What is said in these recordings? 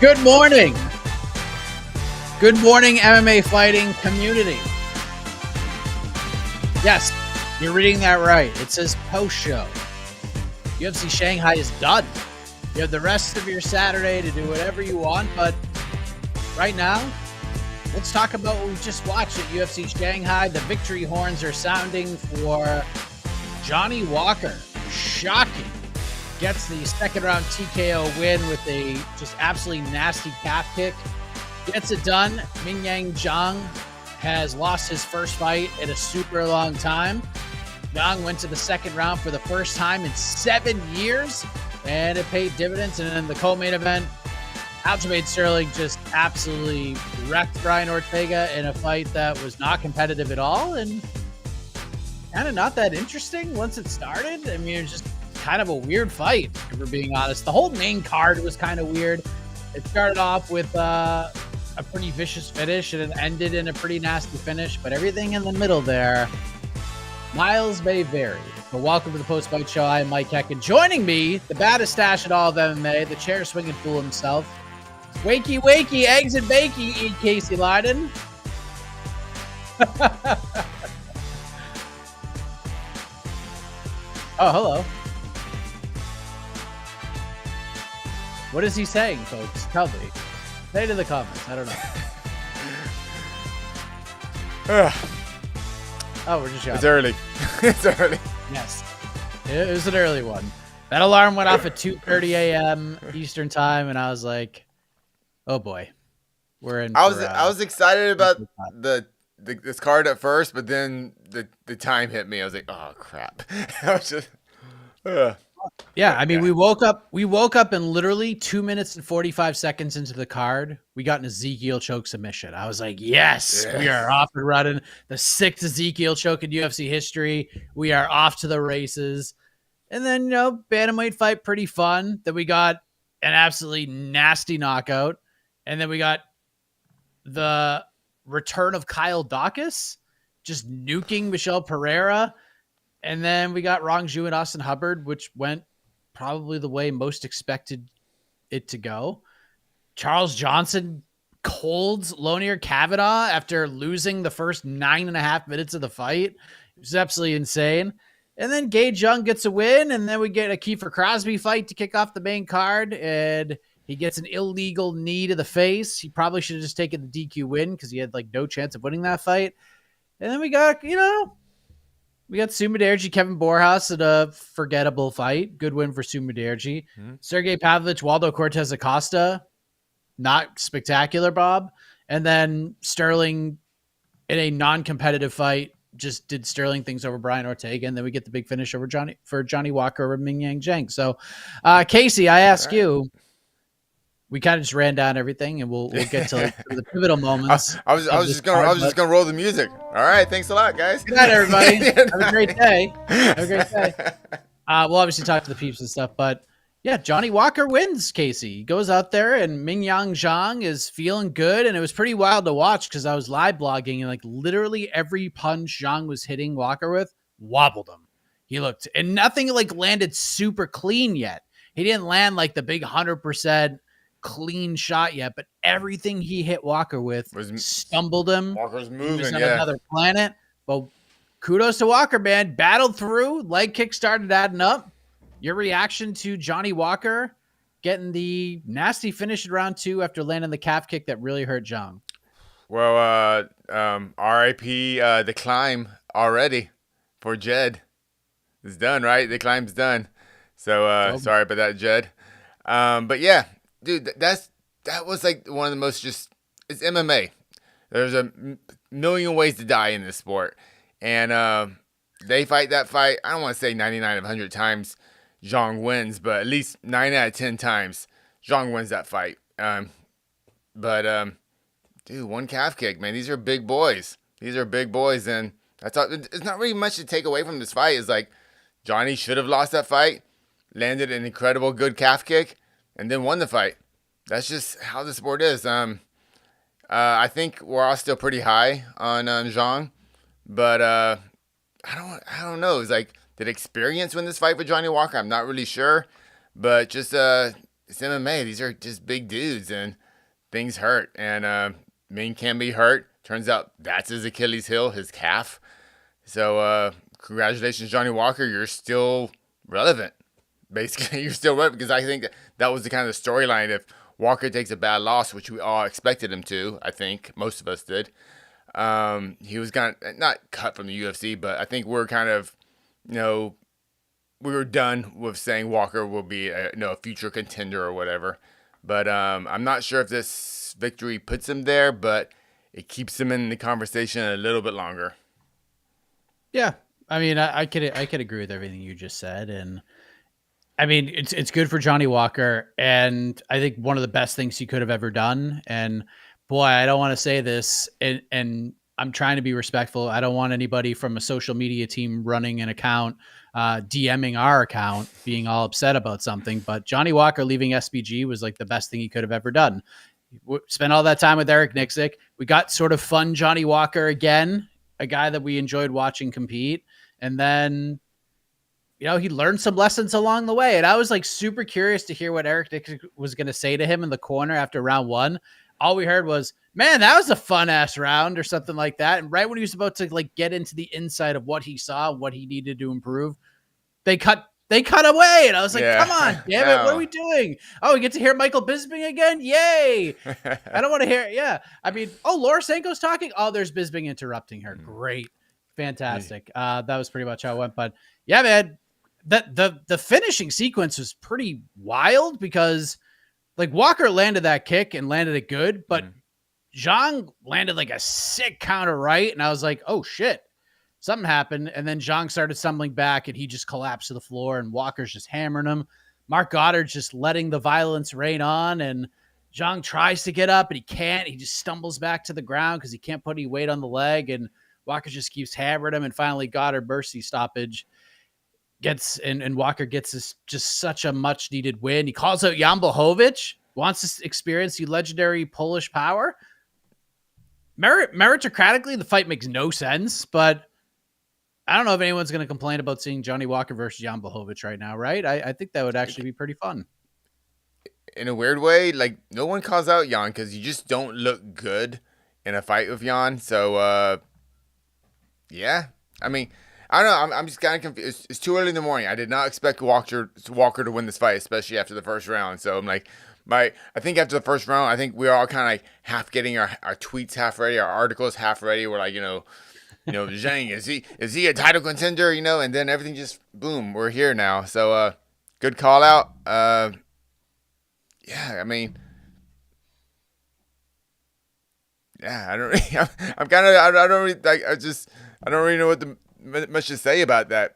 Good morning. Good morning, MMA Fighting community. Yes, you're reading that right. It says post-show. UFC Shanghai is done. You have the rest of your Saturday to do whatever you want, but right now, let's talk about what we just watched at UFC Shanghai. The victory horns are sounding for Johnny Walker. Shocking. Gets the second round TKO win with a just absolutely nasty calf kick. Gets it done. Mingyang Zhang has lost his first fight in a super long time. Zhang went to the second round for the first time in 7 years, and it paid dividends. And in the co-main event, Aljamain Sterling just absolutely wrecked Brian Ortega in a fight that was not competitive at all and kind of not that interesting once it started. I mean, it was just kind of a weird fight, if we're being honest. The whole main card was kind of weird. It started off with a pretty vicious finish and it ended in a pretty nasty finish, but everything in the middle there, miles may vary. But welcome to the Post-Fight Show. I am Mike Heck, and joining me, the baddest stash in all of MMA, the chair swinging fool himself, wakey, eggs and bakey, eat Casey Leydon. Oh, hello. What is he saying, folks? Tell me. Say it in the comments. I don't know. Oh, we're just yawning. It's early. It's early. Yes. It was an early one. That alarm went off at 2:30 a.m. Eastern time, and I was like, oh boy. We're in. I was excited about this card at first, but then the time hit me. I was like, oh crap. I was just Yeah, I mean, we woke up and literally 2 minutes and 45 seconds into the card, we got an Ezekiel choke submission. I was like, yes, we are off and running. The 6th Ezekiel choke in UFC history. We are off to the races. And then, bantamweight fight, pretty fun. Then we got an absolutely nasty knockout. And then we got the return of Kyle Dawkins, just nuking Michelle Pereira. And then we got Rong Zhu and Austin Hubbard, which went probably the way most expected it to go. Charles Johnson colds Lonier Kavanaugh after losing the first 9.5 minutes of the fight. It was absolutely insane. And then Gage Young gets a win, and then we get a Kiefer Crosby fight to kick off the main card, and he gets an illegal knee to the face. He probably should have just taken the DQ win because he had no chance of winning that fight. And then we got, we got Sumaderji, Kevin Borjas in a forgettable fight. Good win for Sumaderji. Sergey Pavlovich, Waldo Cortez Acosta, not spectacular, Bob. And then Sterling in a non-competitive fight just did Sterling things over Brian Ortega, and then we get the big finish over Johnny Walker over Mingyang Zhang. So, Casey, I ask you. We kind of just ran down everything, and we'll get to the pivotal moments. I was just gonna roll the music. All right, thanks a lot, guys. Good night, everybody. Have a great day. Have a great day. We'll obviously talk to the peeps and stuff, but yeah, Johnny Walker wins. Casey, he goes out there, and Mingyang Zhang is feeling good, and it was pretty wild to watch because I was live blogging, and literally every punch Zhang was hitting Walker with wobbled him. He looked, and nothing landed super clean yet. He didn't land the big 100%. Clean shot yet, but everything he hit Walker with stumbled him. Walker's moving, he was on another planet. But kudos to Walker, man. Battled through. Leg kick started adding up. Your reaction to Johnny Walker getting the nasty finish in round 2 after landing the calf kick that really hurt Zhang? Well, R.I.P. The climb already for Jed. It's done, right? The climb's done. So sorry about that, Jed. But yeah. Dude, that was one of the most it's MMA. There's a million ways to die in this sport. And they fight that fight. I don't want to say 99 of 100 times Zhang wins, but at least 9 out of 10 times Zhang wins that fight. Dude, one calf kick, man. These are big boys. And I thought it's not really much to take away from this fight. It's Johnny should have lost that fight, landed an incredible good calf kick, and then won the fight. That's just how the sport is. I think we're all still pretty high on Zhang, but I don't know. It's did experience win this fight for Johnny Walker? I'm not really sure, but just it's MMA. These are just big dudes, and things hurt. And Ming can be hurt. Turns out that's his Achilles heel, his calf. So congratulations, Johnny Walker. You're still relevant. Basically, you're still relevant because I think that was the kind of storyline. If Walker takes a bad loss, which we all expected him to, I think most of us did, he was kind of not cut from the UFC, but I think we're kind of, you know, we were done with saying Walker will be a future contender or whatever. But I'm not sure if this victory puts him there, but it keeps him in the conversation a little bit longer. Yeah, I mean, I could agree with everything you just said, and I mean, it's good for Johnny Walker, and I think one of the best things he could have ever done. And boy, I don't want to say this, and I'm trying to be respectful. I don't want anybody from a social media team running an account, DMing our account, being all upset about something. But Johnny Walker leaving SBG was like the best thing he could have ever done. Spent all that time with Eric Nixick. We got sort of fun Johnny Walker again, a guy that we enjoyed watching compete, and then he learned some lessons along the way. And I was like super curious to hear what Eric Nixick was going to say to him in the corner after round one. All we heard was, man, that was a fun ass round or something like that. And right when he was about to like get into the inside of what he saw, what he needed to improve, they cut away. And I was like, come on, damn it. What are we doing? Oh, we get to hear Michael Bisping again. Yay. I don't want to hear it. Yeah. I mean, Laura Sanko's talking. Oh, there's Bisping interrupting her. Great. Fantastic. That was pretty much how it went. But yeah, man, the finishing sequence was pretty wild because like Walker landed that kick and landed it good, but Zhang landed like a sick counter right. And I was like, oh shit, something happened. And then Zhang started stumbling back and he just collapsed to the floor and Walker's just hammering him. Mark Goddard's just letting the violence rain on and Zhang tries to get up and he can't. He just stumbles back to the ground because he can't put any weight on the leg and Walker just keeps hammering him. And finally Goddard mercy stoppage gets and Walker gets this just such a much needed win. He calls out Jan Blachowicz, wants to experience the legendary Polish power. Meritocratically, the fight makes no sense, but I don't know if anyone's going to complain about seeing Johnny Walker versus Jan Blachowicz right now, right? I think that would actually be pretty fun. In a weird way, like no one calls out Jan because you just don't look good in a fight with Jan. So, yeah, I mean, I don't know. I'm just kind of confused. It's too early in the morning. I did not expect Walker to win this fight, especially after the first round. So I'm like, I think after the first round, I think we're all kind of like half getting our tweets half ready, our articles half ready. We're like, Zhang, is he a title contender? And then everything just boom, we're here now. So good call out. Yeah, I mean, yeah, I don't really, I'm kind of, I don't really like, I don't really know what much to say about that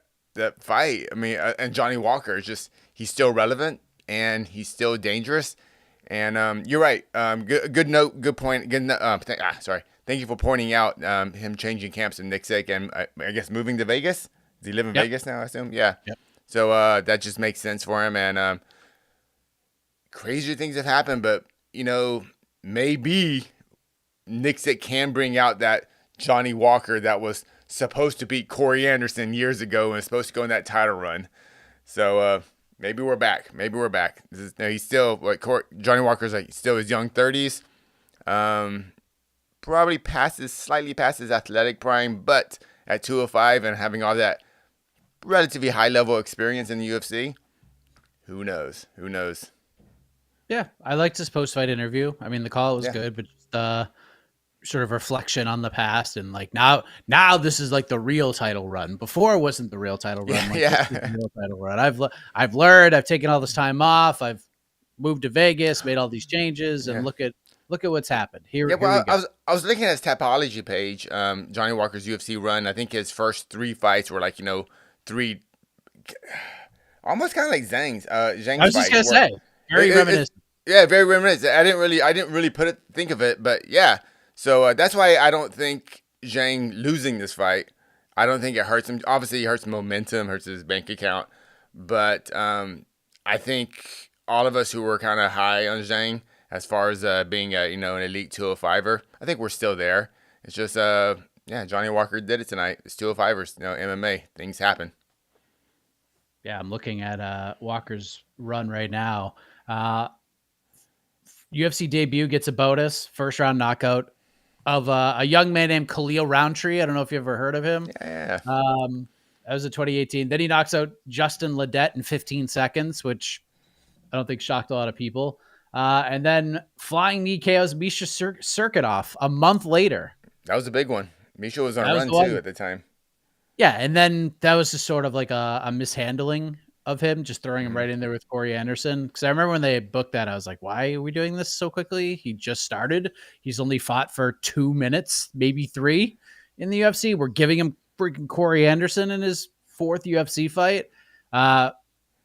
fight. I mean, and Johnny Walker is just, he's still relevant and he's still dangerous. And you're right. Good note, good point. Sorry. Thank you for pointing out him changing camps in Nixick and I guess moving to Vegas. Does he live in Vegas now, I assume? Yeah. Yep. So that just makes sense for him. And crazier things have happened, but, maybe Nixick can bring out that Johnny Walker that was supposed to beat Corey Anderson years ago and was supposed to go in that title run. So maybe we're back. He's still like Johnny Walker's like still his young 30s. Probably slightly past his athletic prime, but at 205 and having all that relatively high level experience in the UFC, who knows? Yeah, I liked his post fight interview. I mean, the call was good, but just, sort of reflection on the past and like now this is like the real title run. Before it wasn't the real title run. This is the real title run. I've learned. I've taken all this time off. I've moved to Vegas, made all these changes, and look at what's happened here. Yeah, well, I was looking at his Tapology page. Johnny Walker's UFC run. I think his first 3 fights were like three, almost kind of like Zhang's. Zhang's I was just gonna say very reminiscent. Yeah, very reminiscent. I didn't really think of it, but yeah. So that's why I don't think Zhang losing this fight, I don't think it hurts him. Obviously, it hurts momentum, hurts his bank account. But I think all of us who were kind of high on Zhang, as far as being an elite 205er, I think we're still there. It's just, Johnny Walker did it tonight. It's 205ers, MMA. Things happen. Yeah, I'm looking at Walker's run right now. UFC debut gets a bonus, first round knockout of a young man named Khalil Roundtree. I don't know if you ever heard of him. Yeah. That was in 2018. Then he knocks out Justin Ledet in 15 seconds, which I don't think shocked a lot of people. And then flying knee KOs Misha Circuitoff a month later. That was a big one. Misha was on That a was run the one. too at the time. Yeah, and then that was just sort of like a mishandling of him, just throwing him right in there with Corey Anderson. Because I remember when they booked that, I was like, why are we doing this so quickly? He just started. He's only fought for 2 minutes, maybe 3 in the UFC. We're giving him freaking Corey Anderson in his 4th UFC fight,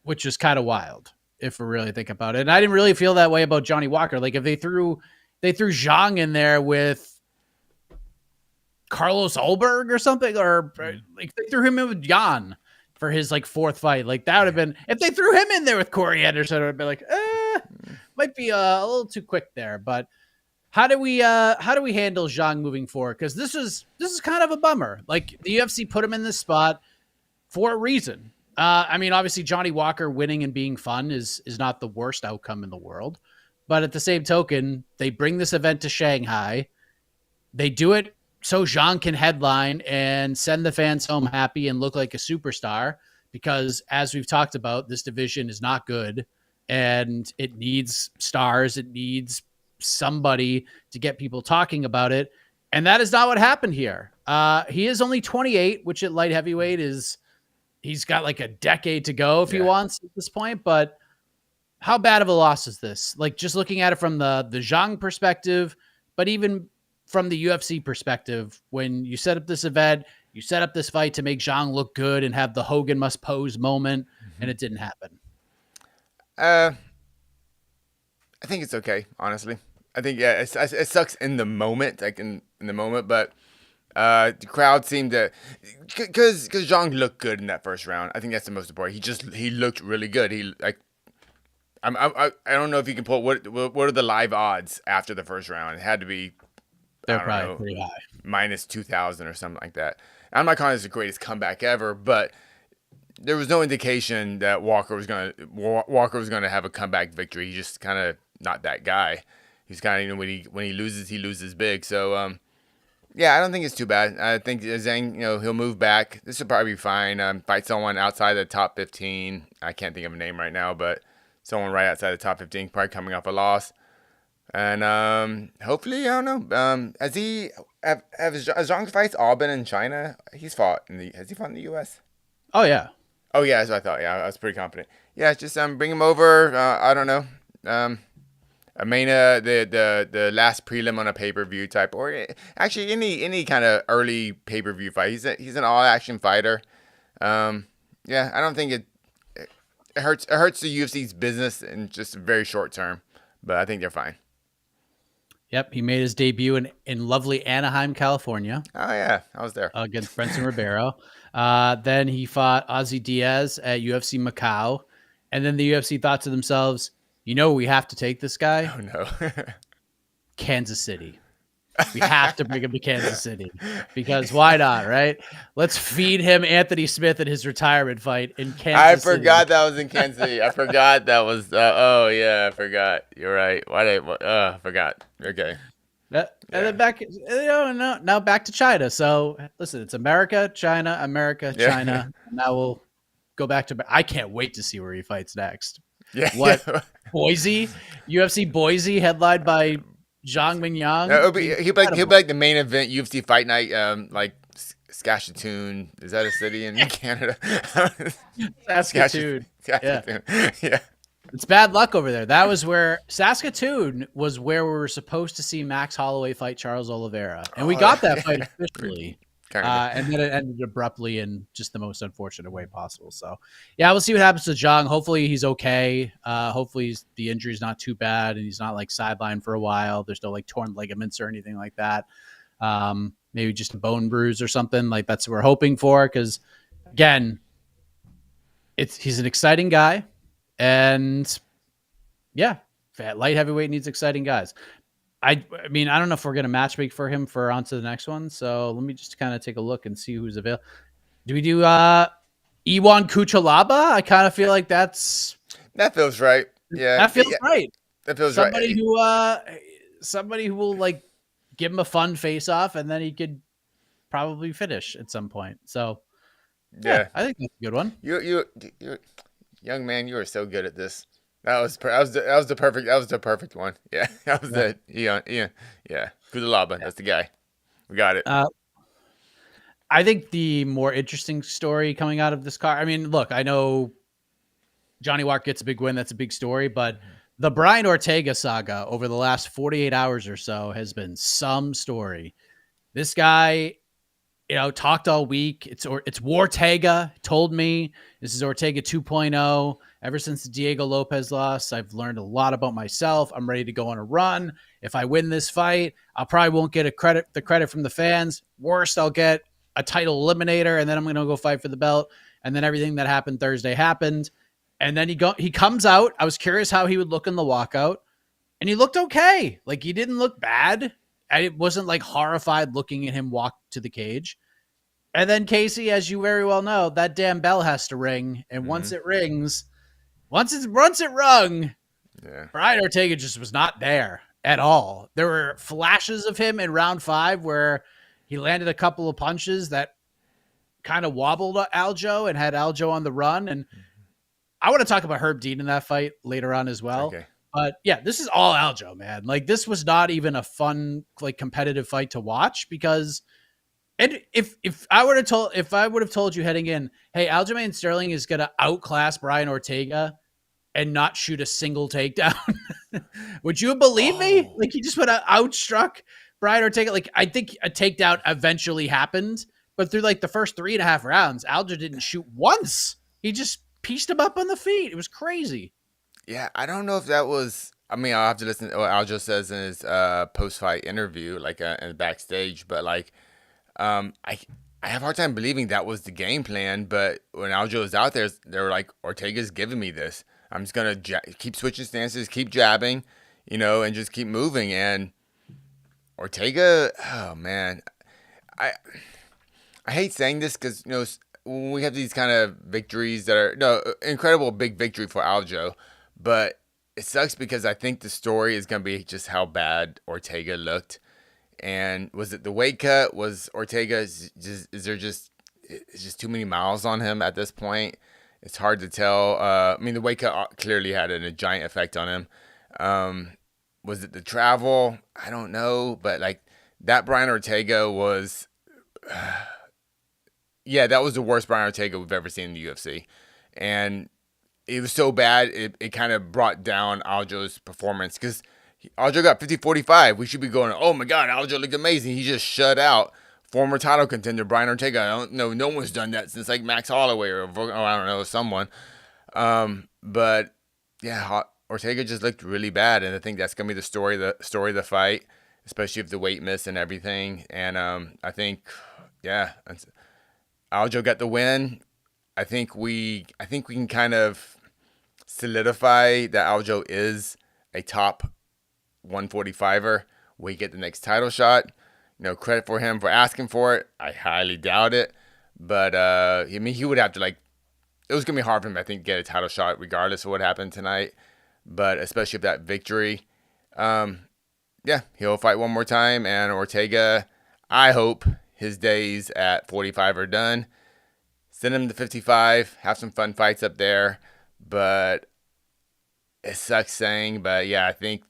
which is kind of wild if we really think about it. And I didn't really feel that way about Johnny Walker. Like if they threw Zhang in there with Carlos Ulberg or something, or like they threw him in with Jan for his like 4th fight. Like that would have been, if they threw him in there with Corey Anderson, it would be like, might be a little too quick there. But how do we handle Zhang moving forward? Because this is kind of a bummer. Like the UFC put him in this spot for a reason. I mean, obviously Johnny Walker winning and being fun is not the worst outcome in the world, but at the same token, they bring this event to Shanghai. They do it so Zhang can headline and send the fans home happy and look like a superstar, because as we've talked about, this division is not good and it needs stars. It needs somebody to get people talking about it. And that is not what happened here. He is only 28, which at light heavyweight he's got like a decade to go if he wants at this point. But how bad of a loss is this? Like just looking at it from the Zhang perspective, but even from the UFC perspective, when you set up this event, you set up this fight to make Zhang look good and have the Hogan must pose moment, and it didn't happen. I think it's okay, honestly. I think, yeah, it sucks in the moment, like in the moment, but the crowd seemed to, because Zhang looked good in that first round. I think that's the most important. He looked really good. I don't know if you can pull what are the live odds after the first round. It had to be, they're probably pretty high, minus 2,000 or something like that. I'm not calling this the greatest comeback ever, but there was no indication that Walker was gonna have a comeback victory. He's just kind of not that guy. He's kind of, when he loses big. So yeah, I don't think it's too bad. I think Zhang, he'll move back. This will probably be fine. Fight someone outside the top 15. I can't think of a name right now, but someone right outside the top 15, probably coming off a loss. And hopefully, I don't know. Has Zhang's fights all been in China? Has he fought in the U.S.? Oh yeah. Oh yeah, that's what I thought. Yeah, I was pretty confident. Yeah, just bring him over. I don't know. The last prelim on a pay-per-view type, or actually any kind of early pay-per-view fight. He's an all-action fighter. Yeah, I don't think it hurts the UFC's business in just a very short term, but I think they're fine. Yep, he made his debut in lovely Anaheim, California. Oh yeah, I was there against Brenton Ribeiro. Then he fought Ozzy Diaz at UFC Macau, and then the UFC thought to themselves, we have to take this guy. Oh no, Kansas City. We have to bring him to Kansas City because why not, right? Let's feed him Anthony Smith at his retirement fight in Kansas City. I forgot that was in Kansas City. I forgot that was. Oh yeah, I forgot. You're right. I forgot. Okay. And then back, now back to China. So listen, it's America, China, America, China. Now we'll go back to. I can't wait to see where he fights next. Yeah. What Boise, UFC Boise, headlined by Zhang Mingyang. No, he'll be like the main event UFC Fight Night, like Saskatoon. Is that a city in Canada? Saskatoon. Yeah. It's bad luck over there. That was where Saskatoon was where we were supposed to see Max Holloway fight Charles Oliveira, and we got that fight officially. And then it ended abruptly in just the most unfortunate way possible. So, yeah, we'll see what happens to Zhang. Hopefully he's okay. Hopefully the injury's not too bad and he's not like sidelined for a while. There's no like torn ligaments or anything like that. Maybe just a bone bruise or something. Like that's what we're hoping for. Because again, he's an exciting guy, and yeah, light heavyweight needs exciting guys. I mean, I don't know if we're going to matchmake for him for on to the next one. So let me just kind of take a look and see who's available. Do we do Iwan Kuchalaba? I kind of feel like that feels right. Yeah, That feels yeah, right. that feels right. Somebody who will like give him a fun face off, and then he could probably finish at some point. So yeah, Yeah, I think that's a good one. you young man, you are so good at this. That was the perfect one. Yeah, that was Yeah. the yeah. Kudalaba, that's the guy. We got it. Uh, I think the more interesting story coming out of this car. I mean, look, I know Johnny Walker gets a big win. That's a big story, but the Brian Ortega saga over the last 48 hours or so has been some story. This guy, talked all week. It's Ortega told me this is Ortega 2.0. Ever since the Diego Lopez loss, I've learned a lot about myself. I'm ready to go on a run. If I win this fight, I probably won't get the credit from the fans. Worst, I'll get a title eliminator, and then I'm going to go fight for the belt. And then everything that happened Thursday happened. And then he comes out. I was curious how he would look in the walkout, and he looked okay. Like, he didn't look bad. I wasn't like horrified looking at him walk to the cage. And then Casey, as you very well know, that damn bell has to ring. And once Mm-hmm. it rings, once it rung, Yeah. Brian Ortega just was not there at all. There were flashes of him in round 5 where he landed a couple of punches that kind of wobbled Aljo and had Aljo on the run. And I want to talk about Herb Dean in that fight later on as well. Okay. But yeah, this is all Aljo, man. Like, this was not even a fun, like, competitive fight to watch, because and if I would have told you heading in, hey, Aljamain Sterling is gonna outclass Brian Ortega and not shoot a single takedown, would you believe me? Oh. Like, he just would have outstruck Brian Ortega. Like, I think a takedown eventually happened, but through like the first 3.5 rounds, Aljo didn't shoot once. He just pieced him up on the feet. It was crazy. Yeah, I don't know if that was. I mean, I'll have to listen to what Aljo says in his post-fight interview, like in backstage. But like, I have a hard time believing that was the game plan. But when Aljo was out there, they were like, Ortega's giving me this. I'm just gonna keep switching stances, keep jabbing, and just keep moving. And Ortega, oh man, I I hate saying this because when we have these kind of victories that are incredible big victory for Aljo, but it sucks because I think the story is gonna be just how bad Ortega looked. And was it the weight cut? Was Ortega is there just it's just too many miles on him at this point? It's hard to tell. I mean, the weight cut clearly had a giant effect on him. Was it the travel? I don't know, but like that Brian Ortega was. Yeah, that was the worst Brian Ortega we've ever seen in the UFC. And it was so bad, it kind of brought down Aljo's performance because Aljo got 50-45. We should be going, oh my God, Aljo looked amazing. He just shut out former title contender Brian Ortega. I don't know, no one's done that since like Max Holloway or I don't know, someone. But yeah, Ortega just looked really bad, and I think that's gonna be the story of the fight, especially if the weight miss and everything. And I think, yeah, Aljo got the win. I think we can kind of solidify that Aljo is a top 145er. We get the next title shot. Credit for him for asking for it. I highly doubt it, but I mean, he would have to like. It was gonna be hard for him, I think, to get a title shot regardless of what happened tonight. But especially if that victory, yeah, he'll fight one more time. And Ortega, I hope his days at 45 are done. Send him to 55. Have some fun fights up there. But it sucks saying, but yeah, I think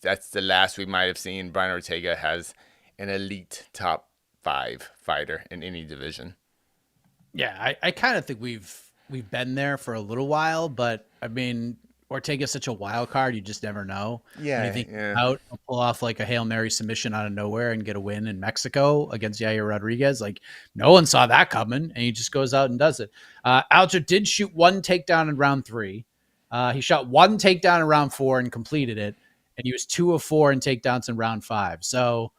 that's the last we might have seen Brian Ortega has an elite top 5 fighter in any division. Yeah, I kind of think we've been there for a little while, but I mean, Ortega's such a wild card, you just never know. And you Yeah, think yeah. he'll pull off like a Hail Mary submission out of nowhere and get a win in Mexico against Yair Rodriguez. Like, no one saw that coming, and he just goes out and does it. Aljo did shoot one takedown in round 3. He shot one takedown in round 4 and completed it, and he was 2 of 4 in takedowns in round 5. So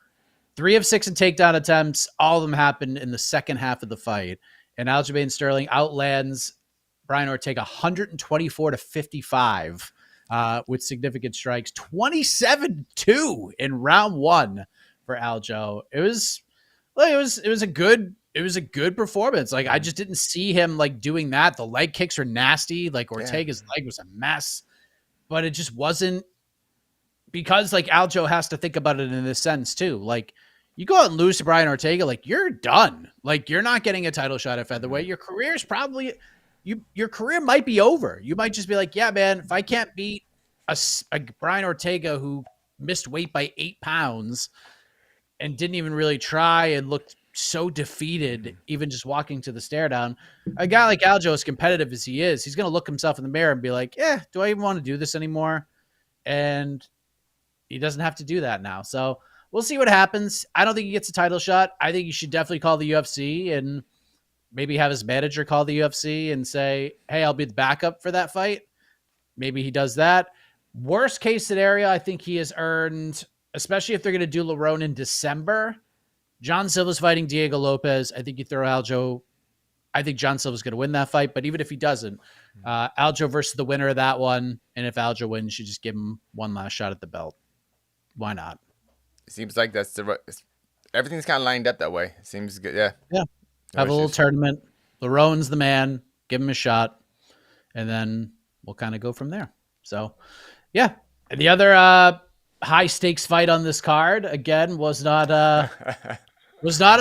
3 of 6 in takedown attempts. All of them happened in the second half of the fight. And Aljamain Sterling outlands Brian Ortega 124-55 with significant strikes. 27-2 in round 1 for Aljo. It was a good performance. Like, I just didn't see him like doing that. The leg kicks are nasty. Like, Ortega's leg was a mess. but it just wasn't, because like Aljo has to think about it in this sense too. Like, you go out and lose to Brian Ortega, like you're done. Like, you're not getting a title shot at featherweight. Your career's probably your career might be over. You might just be like, yeah, man, if I can't beat a Brian Ortega who missed weight by 8 pounds and didn't even really try and looked so defeated, even just walking to the stare down. A guy like Aljo, as competitive as he is, he's going to look himself in the mirror and be like, yeah, do I even want to do this anymore? And he doesn't have to do that now. So we'll see what happens. I don't think he gets a title shot. I think he should definitely call the UFC and maybe have his manager call the UFC and say, hey, I'll be the backup for that fight. Maybe he does that. Worst case scenario, I think he has earned, especially if they're going to do Lerone in December. John Silva's fighting Diego Lopez. I think you throw Aljo. I think John Silva's going to win that fight. But even if he doesn't, Aljo versus the winner of that one. And if Aljo wins, you just give him one last shot at the belt. Why not? It seems like everything's kind of lined up that way. It seems good. Yeah. Yeah. No Have a little issues. tournament. Lerone's the man. Give him a shot. And then we'll kind of go from there. So, yeah. And the other high stakes fight on this card, again, was not a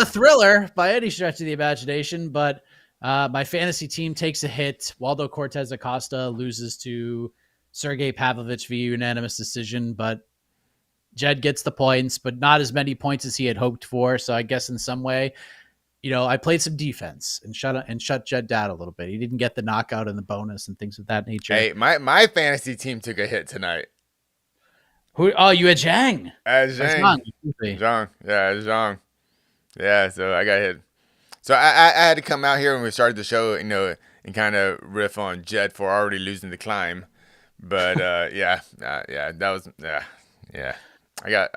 thriller by any stretch of the imagination, but my fantasy team takes a hit. Waldo Cortez Acosta loses to Sergey Pavlovich via unanimous decision, but Jed gets the points, but not as many points as he had hoped for. So I guess in some way, I played some defense and shut Jed down a little bit. He didn't get the knockout and the bonus and things of that nature. Hey, my fantasy team took a hit tonight. Who? Oh, you had Zhang. Zhang. Zhang. Yeah, Zhang. Yeah, so I got hit. So I had to come out here when we started the show, and kind of riff on Jed for already losing the climb. But yeah, that was yeah. I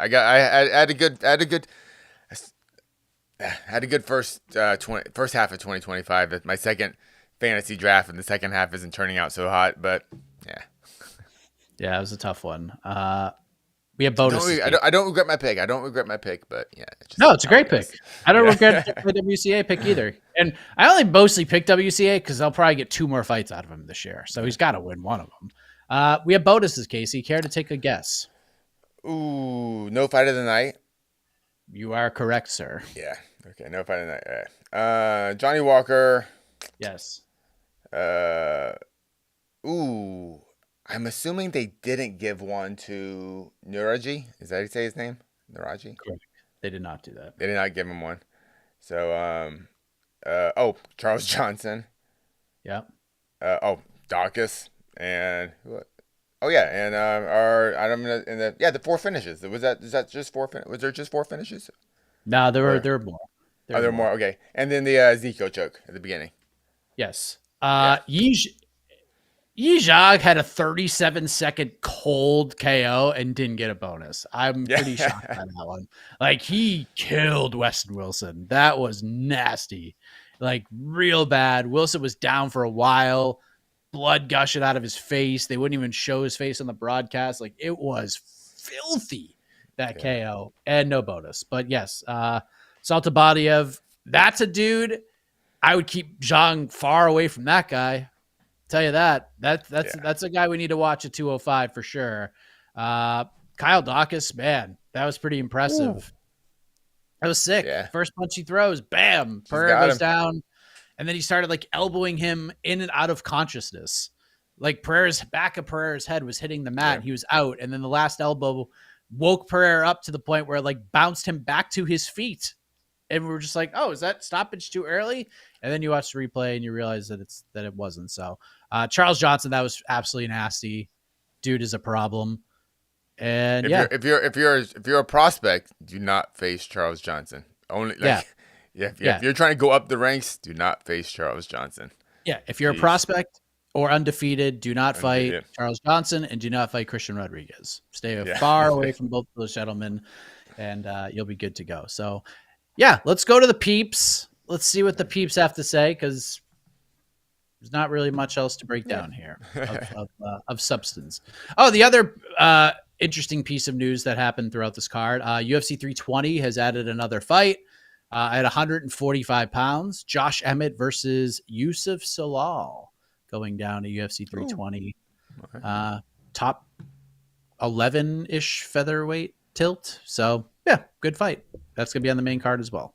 had a good first half of 2025. My second fantasy draft, and the second half isn't turning out so hot. But yeah, it was a tough one. We have bonus. I don't regret my pick. I don't regret my pick, but yeah. It's a great pick. I don't regret the WCA pick either. And I only mostly picked WCA because I'll probably get 2 more fights out of him this year. So he's got to win one of them. We have bonuses, Casey. Care to take a guess? Ooh, no fight of the night. You are correct, sir. Yeah. Okay, no fight of the night. All right. Johnny Walker. Yes. Ooh. I'm assuming they didn't give one to Nuraji. Is that how you say his name? Nuraji? Correct. They did not do that. They did not give him one. So, Charles Johnson. Yeah. Dawkins. And oh yeah, and the 4 finishes. Is that just 4 was there just 4 finishes? No, there were more. There were more. Okay. And then the Zico choke at the beginning. Yes. Yi Zhang had a 37-second cold KO and didn't get a bonus. I'm pretty shocked by that one. Like, he killed Weston Wilson. That was nasty. Like, real bad. Wilson was down for a while, blood gushing out of his face. They wouldn't even show his face on the broadcast. Like, it was filthy, that KO, and no bonus. But yes, Saltabadiev, that's a dude. I would keep Zhang far away from that guy. Tell you that. That's a guy we need to watch at 205 for sure. Kyle Dawkins, man, that was pretty impressive. Ooh. That was sick. Yeah. First punch he throws, bam, Pereira goes down, and then he started like elbowing him in and out of consciousness. Like, back of Pereira's head was hitting the mat. Yeah. He was out, and then the last elbow woke Pereira up to the point where it like bounced him back to his feet. And we were just like, oh, is that stoppage too early? And then you watch the replay and you realize that it wasn't. So Charles Johnson, that was absolutely nasty. Dude is a problem. And if you're a prospect, do not face Charles Johnson. If you're trying to go up the ranks, do not face Charles Johnson. Yeah, if you're a prospect or undefeated, do not fight Charles Johnson and do not fight Christian Rodriguez. Stay far away from both of those gentlemen, and you'll be good to go. So. Yeah, let's go to the peeps. Let's see what the peeps have to say, because there's not really much else to break down here of substance. Oh, the other interesting piece of news that happened throughout this card, UFC 320 has added another fight at 145 pounds. Josh Emmett versus Yusuf Salal going down to UFC 320. Okay. top 11-ish featherweight tilt. So yeah, good fight. That's gonna be on the main card as well.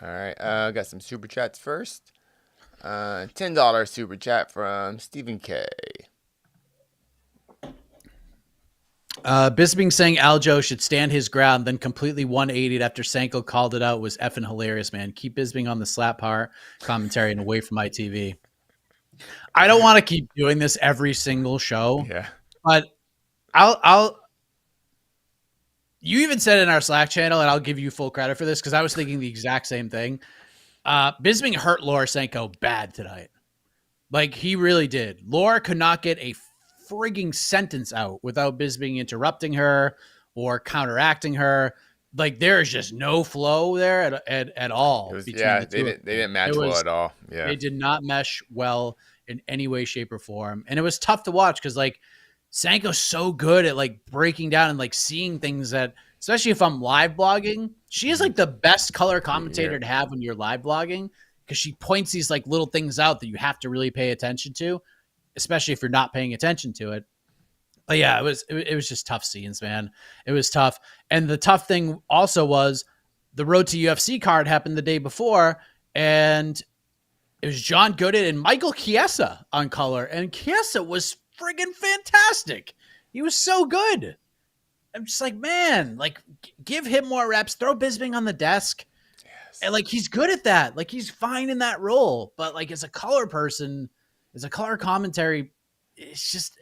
All right, got some super chats first. $10 super chat from Stephen K. Bisping saying Aljo should stand his ground, then completely 180'd after Sanko called it out was effing hilarious, man. Keep Bisping on the slap part commentary and away from my TV. I don't want to keep doing this every single show. Yeah. But you even said in our Slack channel, and I'll give you full credit for this because I was thinking the exact same thing. Bisping hurt Laura Sanko bad tonight. Like, he really did. Laura could not get a frigging sentence out without Bisping interrupting her or counteracting her. Like, there is just no flow there at all. They didn't match well at all. Yeah, they did not mesh well in any way, shape, or form, and it was tough to watch because like Sanko's so good at like breaking down and like seeing things that, especially if I'm live blogging, she is like the best color commentator to have when you're live blogging because she points these like little things out that you have to really pay attention to, especially if you're not paying attention to it. But yeah, it was just tough scenes, man. It was tough. And the tough thing also was the Road to UFC card happened the day before, and it was John Gooden and Michael Chiesa on color, and Chiesa was friggin' fantastic. He was so good. I'm just like, man, like give him more reps, throw Bisping on the desk. Yes. And like he's good at that. Like he's fine in that role. But like as a color person, as a color commentary, it's just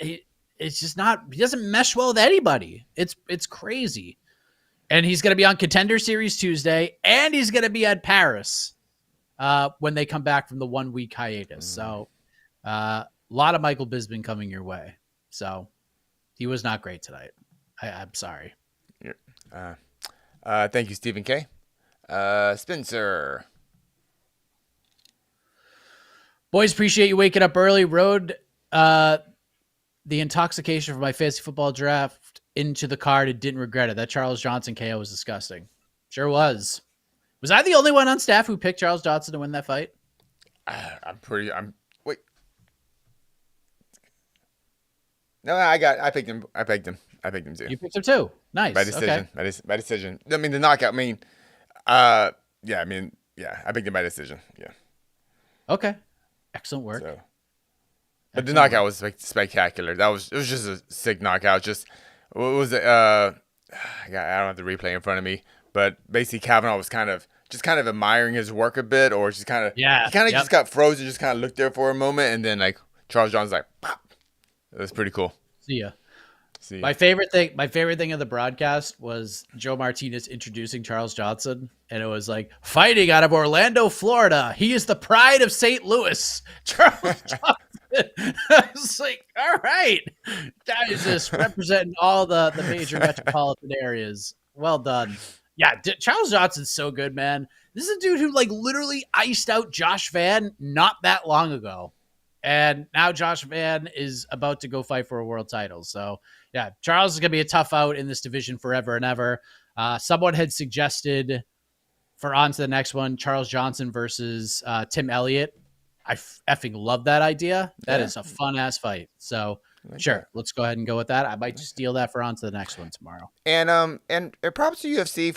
not, he doesn't mesh well with anybody. It's crazy. And he's going to be on Contender Series Tuesday, and he's going to be at Paris when they come back from the 1 week hiatus. So a lot of Michael Bisping coming your way. So he was not great tonight. I'm sorry. Thank you, Stephen K. Spencer. Boys, appreciate you waking up early. Rode the intoxication for my fantasy football draft into the card and didn't regret it. That Charles Johnson KO was disgusting. Sure was. Was I the only one on staff who picked Charles Johnson to win that fight? Wait. No, I picked him. I picked him too. You picked him too. Nice. By decision. Okay. By decision. I mean, the knockout. I picked him by decision. Yeah. Okay. Excellent work. So, but the knockout was spectacular. It was just a sick knockout. Just what was it? I don't have the replay in front of me, but basically Kavanaugh was kind of admiring his work a bit, or just kind of just got frozen, just kind of looked there for a moment, and then like Charles Johnson's like, pop. It was pretty cool. See ya. My favorite thing of the broadcast was Joe Martinez introducing Charles Johnson, and it was like, fighting out of Orlando, Florida. He is the pride of St. Louis. Charles Johnson. I was like, all right. Guys, just representing all the major metropolitan areas. Well done. Yeah, Charles Johnson's so good, man. This is a dude who like literally iced out Josh Van not that long ago. And now Josh Van is about to go fight for a world title. So, yeah, Charles is going to be a tough out in this division forever and ever. Someone had suggested for on to the next one, Charles Johnson versus Tim Elliott. I effing love that idea. That is a fun-ass fight. So, sure, let's go ahead and go with that. I might just steal that for on to the next one tomorrow. And props to UFC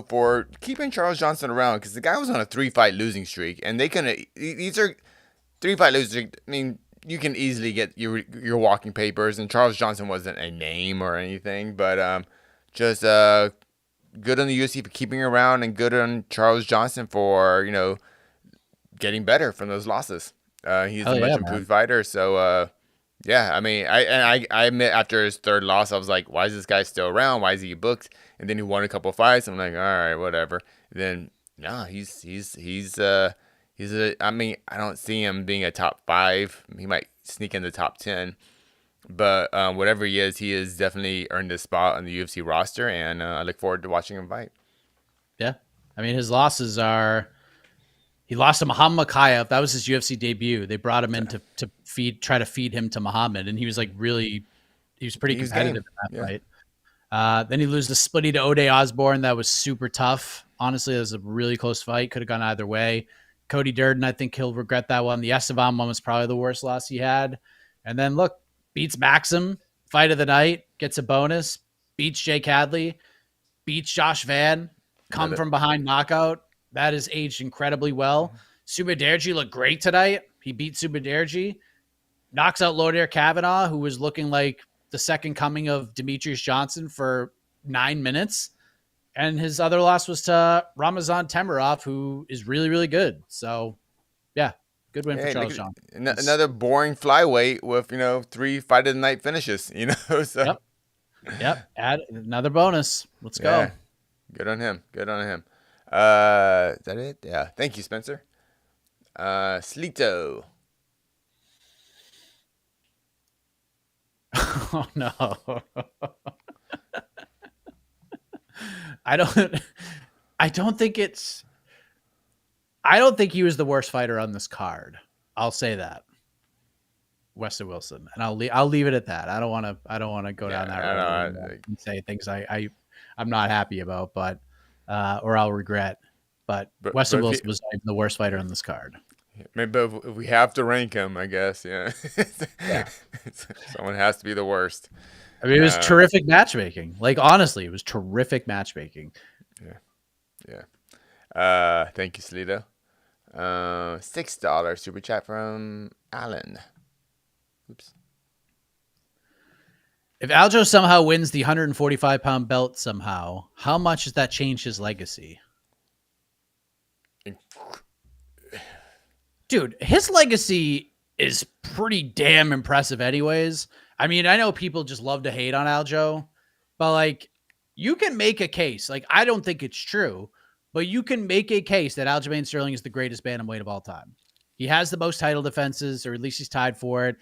for keeping Charles Johnson around, because the guy was on a 3-fight losing streak, and these are 3-fight losing. I mean, you can easily get your walking papers, and Charles Johnson wasn't a name or anything, but just good on the UFC for keeping around, and good on Charles Johnson for getting better from those losses. He's a much improved fighter. So I mean, I admit after his third loss, I was like, why is this guy still around? Why is he booked? And then he won a couple fights. I'm like, all right, whatever. And then I mean, I don't see him being a top 5. He might sneak in the top 10, but whatever he is definitely earned a spot on the UFC roster, and I look forward to watching him fight. Yeah, I mean, his losses are. He lost to Muhammad Makayev. That was his UFC debut. They brought him in to try to feed him to Muhammad, and he was like he was pretty competitive in that fight. Then he loses to Splitty to O'Day Osborne. That was super tough. Honestly, it was a really close fight. Could have gone either way. Cody Durden, I think he'll regret that one. The Esteban one was probably the worst loss he had. And then look, beats Maxim fight of the night, gets a bonus, beats Jake Hadley, beats Josh Van, come from behind knockout. That is aged incredibly well. Subaderji looked great tonight. He beat Subaderji, knocks out Lodair Kavanaugh, who was looking like the second coming of Demetrius Johnson for 9 minutes. And his other loss was to Ramazan Temirov, who is really, really good. So, yeah, good win for Charles Johnson. Another boring flyweight with, 3 fight of the night finishes, So. Yep. Add another bonus. Let's go. Good on him. Is that it? Yeah. Thank you, Spencer. Slito. Oh, no. I don't think he was the worst fighter on this card. I'll say that. Weston Wilson, and I'll leave it at that. I don't want to go down that road and say things I'm not happy about, but or I'll regret. But Weston Wilson was not even the worst fighter on this card. Maybe if we have to rank him, I guess. Yeah. Someone has to be the worst. I mean, it was terrific matchmaking. Like, honestly, it was terrific matchmaking. Yeah. Thank you, Salito. $6 super chat from Alan. Oops. If Aljo somehow wins the 145-pound belt somehow, how much does that change his legacy? Dude, his legacy is pretty damn impressive anyways. I mean, I know people just love to hate on Aljo, but like, you can make a case. Like, I don't think it's true, but you can make a case that Aljamain Sterling is the greatest bantamweight of all time. He has the most title defenses, or at least he's tied for it.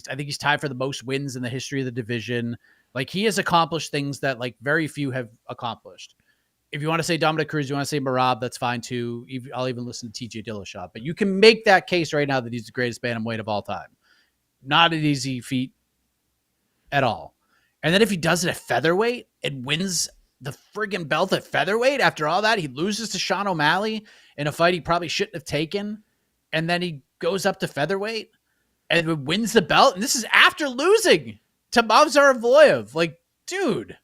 I think he's tied for the most wins in the history of the division. Like, he has accomplished things that like very few have accomplished. If you want to say Dominic Cruz, you want to say Marab, that's fine too. I'll even listen to TJ Dillashaw. But you can make that case right now that he's the greatest bantamweight of all time. Not an easy feat at all. And then if he does it at featherweight and wins the friggin' belt at featherweight, after all that, he loses to Sean O'Malley in a fight he probably shouldn't have taken. And then he goes up to featherweight and wins the belt. And this is after losing to Movsar Evloev. Like, dude,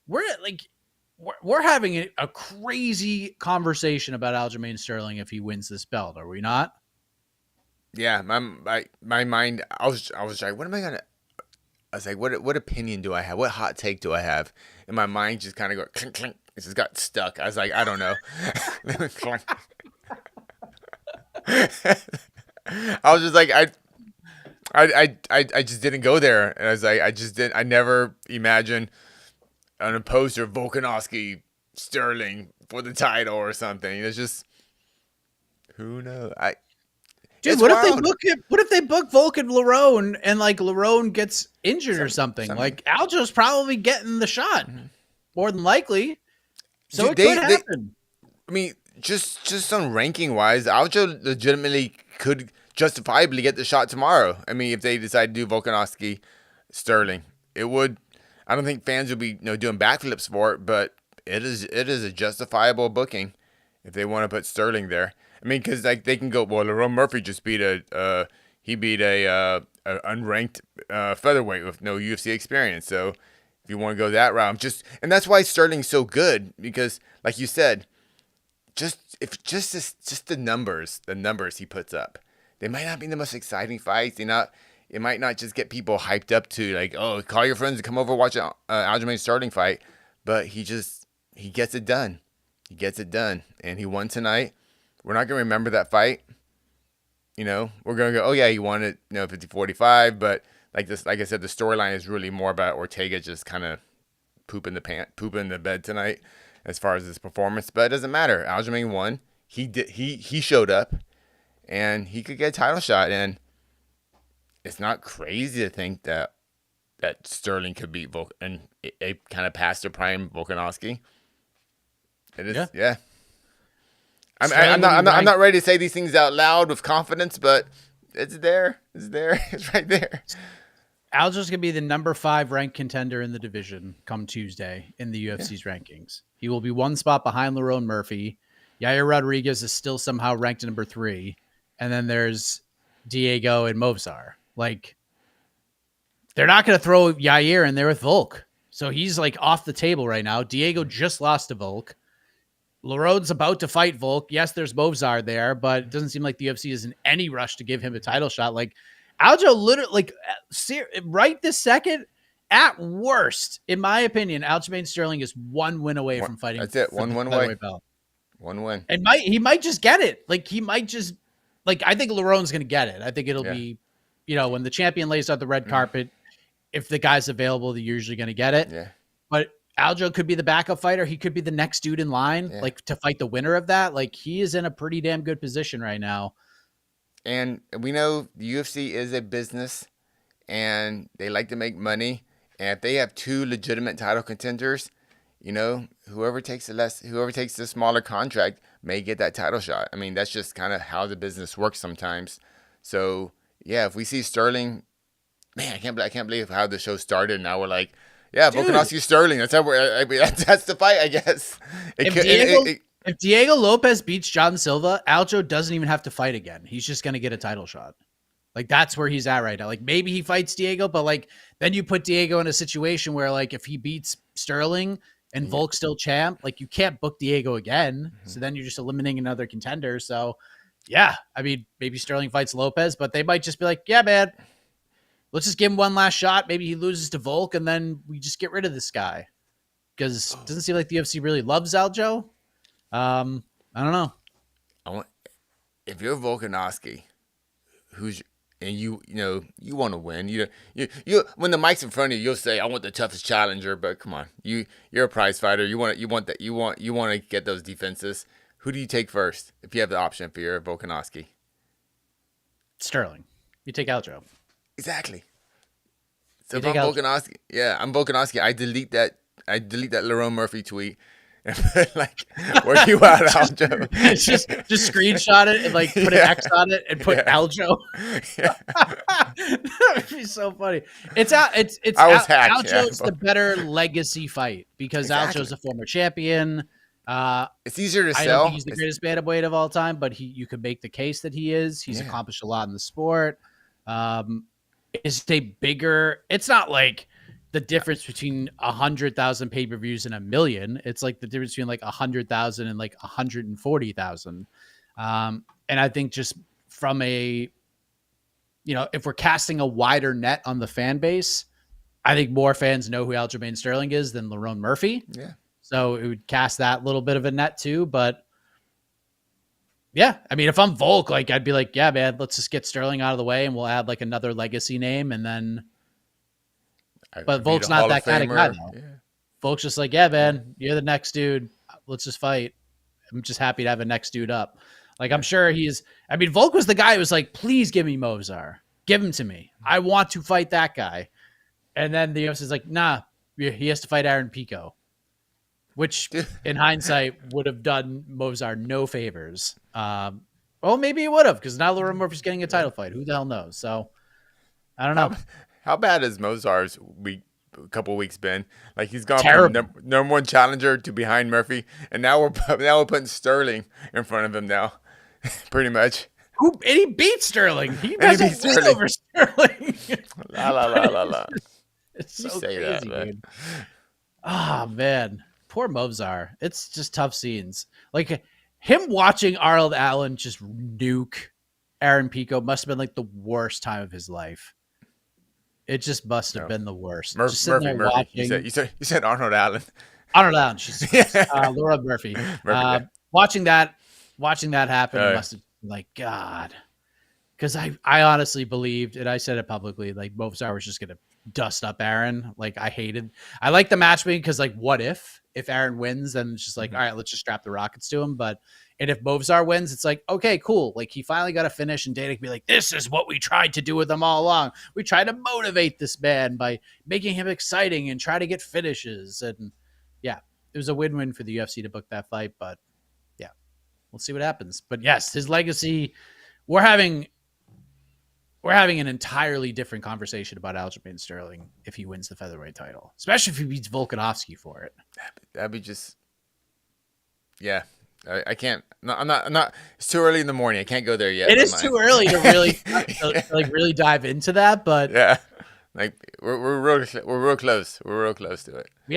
we're having a crazy conversation about Aljamain Sterling if he wins this belt, are we not? Yeah, my mind. I was like, what am I gonna? I was like, what opinion do I have? What hot take do I have? And my mind just kind of go clink clink. It just got stuck. I was like, I don't know. I was just like, I just didn't go there, and I was like, I never imagined an opposer Volkanovski Sterling for the title or something. It's just, who knows? Dude, what if they book Volkan Lerone and like Lerone gets injured or something? Like, Aljo's probably getting the shot, more than likely. So it could happen. I mean, just on ranking wise, Aljo legitimately could justifiably get the shot tomorrow. I mean, if they decide to do Volkanovski Sterling, it would. I don't think fans would be doing backflips for it, but it is a justifiable booking if they want to put Sterling there. I mean, because like they can go, well, Lerone Murphy just beat a unranked featherweight with no UFC experience. So if you want to go that route, and that's why Sterling's so good, because like you said, just the numbers he puts up, they might not be the most exciting fights. It might not just get people hyped up to like, oh, call your friends to come over and watch an Aljamain Sterling fight, but he gets it done. He gets it done, and he won tonight. We're not going to remember that fight. We're going to go, oh yeah, he won it, 50-45, but like I said, the storyline is really more about Ortega just kind of pooping the bed tonight as far as his performance, but it doesn't matter. Aljamain won. He showed up, and he could get a title shot, and it's not crazy to think that Sterling could beat and a kind of past their prime Volkanovski. It is, yeah. I'm not ready to say these things out loud with confidence, but it's there. It's right there. Aljo's gonna be the number 5 ranked contender in the division come Tuesday in the UFC's rankings. He will be 1 spot behind Lerone Murphy. Yair Rodriguez is still somehow ranked number 3, and then there's Diego and Movsar. Like, they're not going to throw Yair in there with Volk. So he's like off the table right now. Diego just lost to Volk. Lerond's about to fight Volk. Yes, there's Movsar there, but it doesn't seem like the UFC is in any rush to give him a title shot. Like Aljo literally, like right this second, at worst, in my opinion, Aljamain Sterling is one win away from fighting. That's it. One win away. One win. And he might just get it. Like he might just I think Lerond's going to get it. I think it'll be, when the champion lays out the red carpet, if the guy's available, they're usually going to get it. Yeah. But Aljo could be the backup fighter. He could be the next dude in line, to fight the winner of that. Like he is in a pretty damn good position right now. And we know the UFC is a business and they like to make money. And if they have two legitimate title contenders, whoever takes the smaller contract may get that title shot. I mean, that's just kind of how the business works sometimes. So yeah, if we see Sterling, man, I can't believe how the show started. Now we're like, yeah, Volkanovski Sterling. That's how that's the fight, I guess. If Diego Lopez beats John Silva, Aljo doesn't even have to fight again. He's just going to get a title shot. Like that's where he's at right now. Like maybe he fights Diego, but then you put Diego in a situation where if he beats Sterling and Volk's still champ, you can't book Diego again. Mm-hmm. So then you're just eliminating another contender. So yeah, I mean, maybe Sterling fights Lopez, but they might just be like, yeah, man, let's just give him one last shot. Maybe he loses to Volk, and then we just get rid of this guy. Because it doesn't seem like the UFC really loves Aljo. I don't know. If you're Volkanovski, you want to win. You when the mic's in front of you, you'll say, "I want the toughest challenger." But come on, you're a prize fighter. You want to get those defenses. Who do you take first if you have the option for your Volkanovski? Sterling. You take Aljo. Exactly. So if I'm Volkanovski, I'm Volkanovski. I delete that Lerone Murphy tweet and put where you at, Aljo? just screenshot it and put an X on it and put Aljo. That would be so funny. Aljo's the better legacy fight because Aljo's a former champion. It's easier to sell. I don't think he's the greatest bantamweight of all time, but you could make the case that he is. He's accomplished a lot in the sport. It's not like the difference between 100,000 pay-per-views and 1 million. It's like the difference between 100,000 and 140,000. And I think just from if we're casting a wider net on the fan base, I think more fans know who Aljamain Sterling is than Lerone Murphy. Yeah. So it would cast that little bit of a net too, but yeah, I mean, if I'm Volk, I'd be like, yeah, man, let's just get Sterling out of the way and we'll add another legacy name. And then, but Volk's not that kind of guy now. Yeah. Volk's just like, yeah, man, you're the next dude. Let's just fight. I'm just happy to have a next dude up. I'm sure Volk was the guy who was like, please give me Movsar. Give him to me. I want to fight that guy. And then the UFC is like, nah, he has to fight Aaron Pico. Which, in hindsight, would have done Movsar no favors. Well, maybe it would have, because now Lerone Murphy's getting a title fight. Who the hell knows? So, I don't know. How bad has Movsar's couple weeks been? He's gone from number one challenger to behind Murphy, and now we're putting Sterling in front of him now, pretty much. And he beat Sterling. He doesn't win over Sterling. La. It's so crazy, dude. Oh, man. Poor Movsar. It's just tough scenes. Him watching Arnold Allen just nuke Aaron Pico must have been the worst time of his life. It just must have been the worst. Murphy. You said Arnold Allen. Arnold Allen. Lerone Murphy. Watching that happen, it must have been God. Because I honestly believed, and I said it publicly, Movsar was just going to dust up Aaron. I like the matchmaking because what if Aaron wins, then it's just all right, let's just strap the rockets to him. And if Movsar wins, it's okay, cool. He finally got a finish, and Dana can be like, this is what we tried to do with him all along. We tried to motivate this man by making him exciting and try to get finishes. And yeah, it was a win-win for the UFC to book that fight, but yeah, we'll see what happens. But yes, his legacy, we're having an entirely different conversation about Aljamain Sterling if he wins the featherweight title, especially if he beats Volkanovski for it. That'd be just, yeah. I can't. No, I'm not. It's too early in the morning. I can't go there yet. It is too early to really, really dive into that. But yeah, Like we're real close. We're real close to it. We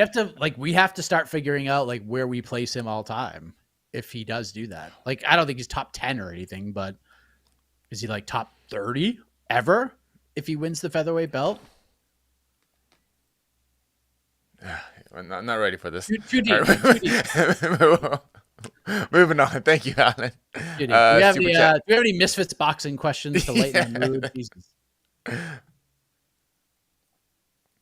have to start figuring out like where we place him all time if he does do that. Like I don't think he's top 10 or anything, but is he like top 30 ever if he wins the featherweight belt? I'm not ready for this. Too All deep. right. Too deep. Moving on. Thank you, Alan. Too deep. Do we have Super chat. do we have any Misfits boxing questions to lighten the mood? Jesus.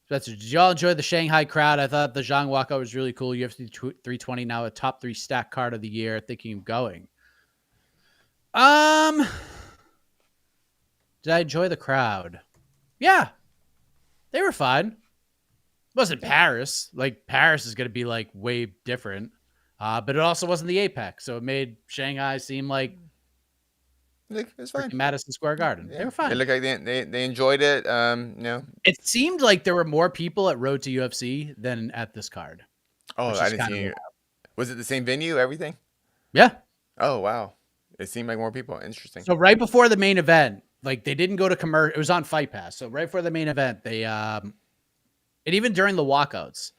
Spencer, did y'all enjoy the Shanghai crowd? I thought the Zhang walkout was really cool. UFC 320 now a top 3 stack card of the year. Thinking of going. Did I enjoy the crowd? Yeah, they were fine. It wasn't Paris. Like Paris is going to be like way different, but it also wasn't the Apex, so it made Shanghai seem like It's fine. Madison Square Garden. Yeah. They were fine. They look like they enjoyed it. It seemed like there were more people at Road to UFC than at this card. Oh, I didn't see it. Was it the same venue? Everything? Yeah. Oh wow. It seemed like more people. Interesting. So right before the main event, like they didn't go to commercial. It was on Fight Pass. So right before the main event, they and even during the walkouts,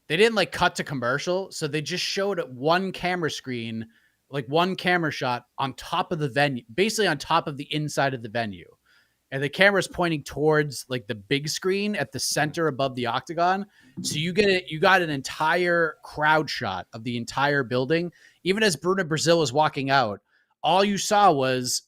they didn't like cut to commercial. So they just showed one camera screen, like one camera shot on top of the venue, basically on top of the inside of the venue. And the camera's pointing towards like the big screen at the center above the octagon. So you got an entire crowd shot of the entire building. Even as Bruno Brazil was walking out, all you saw was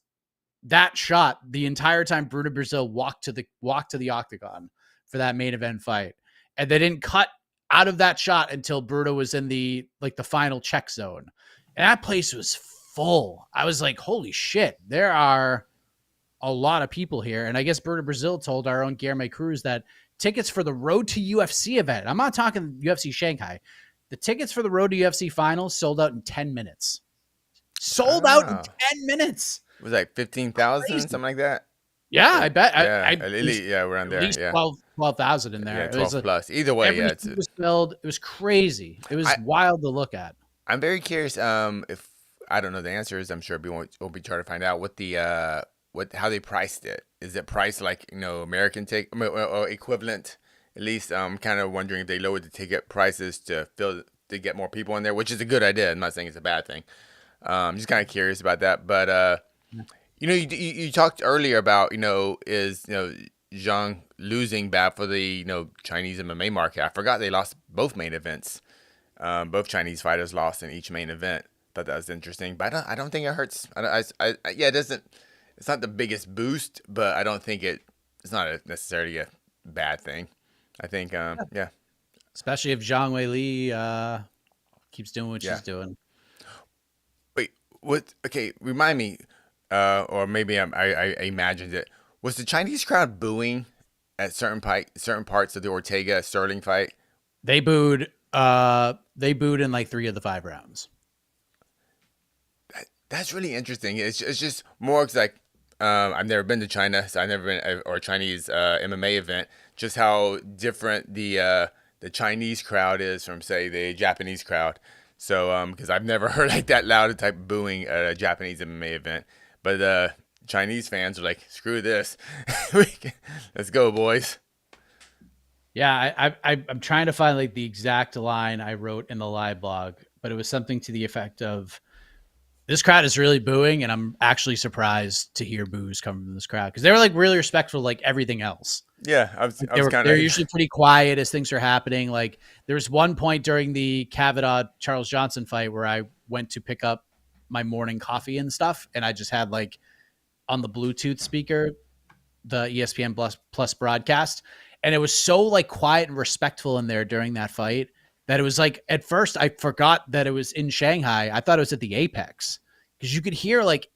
that shot the entire time Bruno Brazil walked to the octagon for that main event fight. And they didn't cut out of that shot until Bruno was in the final check zone. And that place was full. I was like, holy shit, there are a lot of people here. And I guess Bruno Brazil told our own Guilherme Cruz that tickets for the Road to UFC event, I'm not talking UFC Shanghai, the tickets for the Road to UFC finals sold out in 10 minutes. Sold out in 10 minutes. It was like 15,000, something like that. Yeah, I bet. Yeah, we're on there. At least yeah, 12,000 in there. Yeah, 12 plus. Either way, yeah, it was filled. It was crazy. It was wild to look at. I'm very curious. If I don't know the answers, I'm sure we'll be trying to find out what the how they priced it. Is it priced like American equivalent? At least I'm kind of wondering if they lowered the ticket prices to get more people in there, which is a good idea. I'm not saying it's a bad thing. I'm just kind of curious about that. But you talked earlier about is Zhang losing bad for the Chinese MMA market. I forgot they lost both main events. Both Chinese fighters lost in each main event. Thought that was interesting, but I don't think it hurts. It doesn't. It's not the biggest boost, but I don't think it's not necessarily a bad thing. I think yeah. Especially if Zhang Weili keeps doing what she's doing. Wait, what? Okay, remind me, or maybe I imagined it. Was the Chinese crowd booing at certain parts of the Ortega Sterling fight? They booed. They booed in like 3 of the 5 rounds. That's really interesting. It's just more like I've never been to China, so I've never been or a Chinese MMA event. Just how different the Chinese crowd is from say the Japanese crowd. So because I've never heard like that loud type of booing at a Japanese MMA event, but Chinese fans are like, screw this, let's go, boys. Yeah, I'm trying to find like the exact line I wrote in the live blog, but it was something to the effect of, this crowd is really booing, and I'm actually surprised to hear boos come from this crowd because they were like really respectful, like everything else. Yeah, they're usually pretty quiet as things are happening. Like there was one point during the Kavanaugh Charles Johnson fight where I went to pick up my morning coffee and stuff, and I just had like on the Bluetooth speaker the ESPN Plus broadcast, and it was so like quiet and respectful in there during that fight that it was like, at first I forgot that it was in Shanghai. I thought it was at the Apex because you could hear like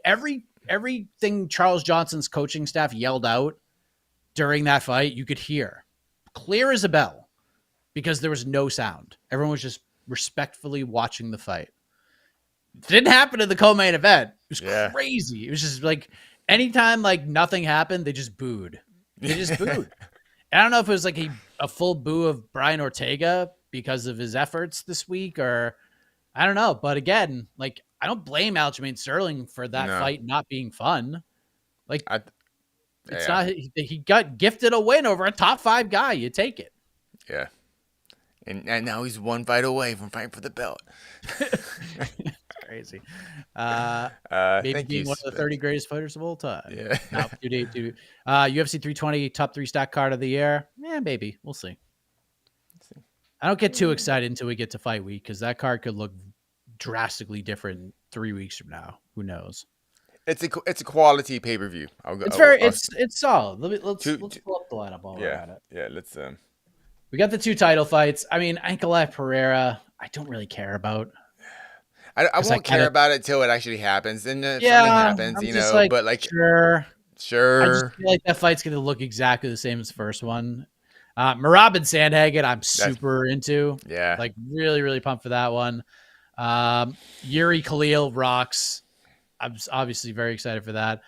everything Charles Johnson's coaching staff yelled out during that fight. You could hear clear as a bell because there was no sound. Everyone was just respectfully watching the fight. It didn't happen in the co-main event. It was crazy. It was just like anytime like nothing happened, they just booed. They just booed. I don't know if it was like a full boo of Brian Ortega because of his efforts this week, or I don't know. But again, like I don't blame Aljamain Sterling for that fight not being fun. Like It's Yeah. not. He got gifted a win over a top 5 guy. You take it. Yeah. And now he's one fight away from fighting for the belt. It's crazy. Maybe Thank you. being one of the 30 greatest fighters of all time. Yeah. No, UFC 320 top 3 stack card of the year. Yeah, maybe. We'll see. I don't get too excited until we get to fight week because that card could look drastically different 3 weeks from now. Who knows? It's a quality pay per view. It's solid. Let's pull up the lineup while we're at it. Yeah. Let's We got the 2 title fights. I mean, Ankalaev Pereira, I don't really care about. I won't care about it till it actually happens. And if something happens, I'm you just know, but like sure. I just sure. feel like that fight's gonna look exactly the same as the first one. Merab and Sandhagen, I'm super into. Yeah. Like really, really pumped for that one. Yuri Khalil rocks. I'm obviously very excited for that.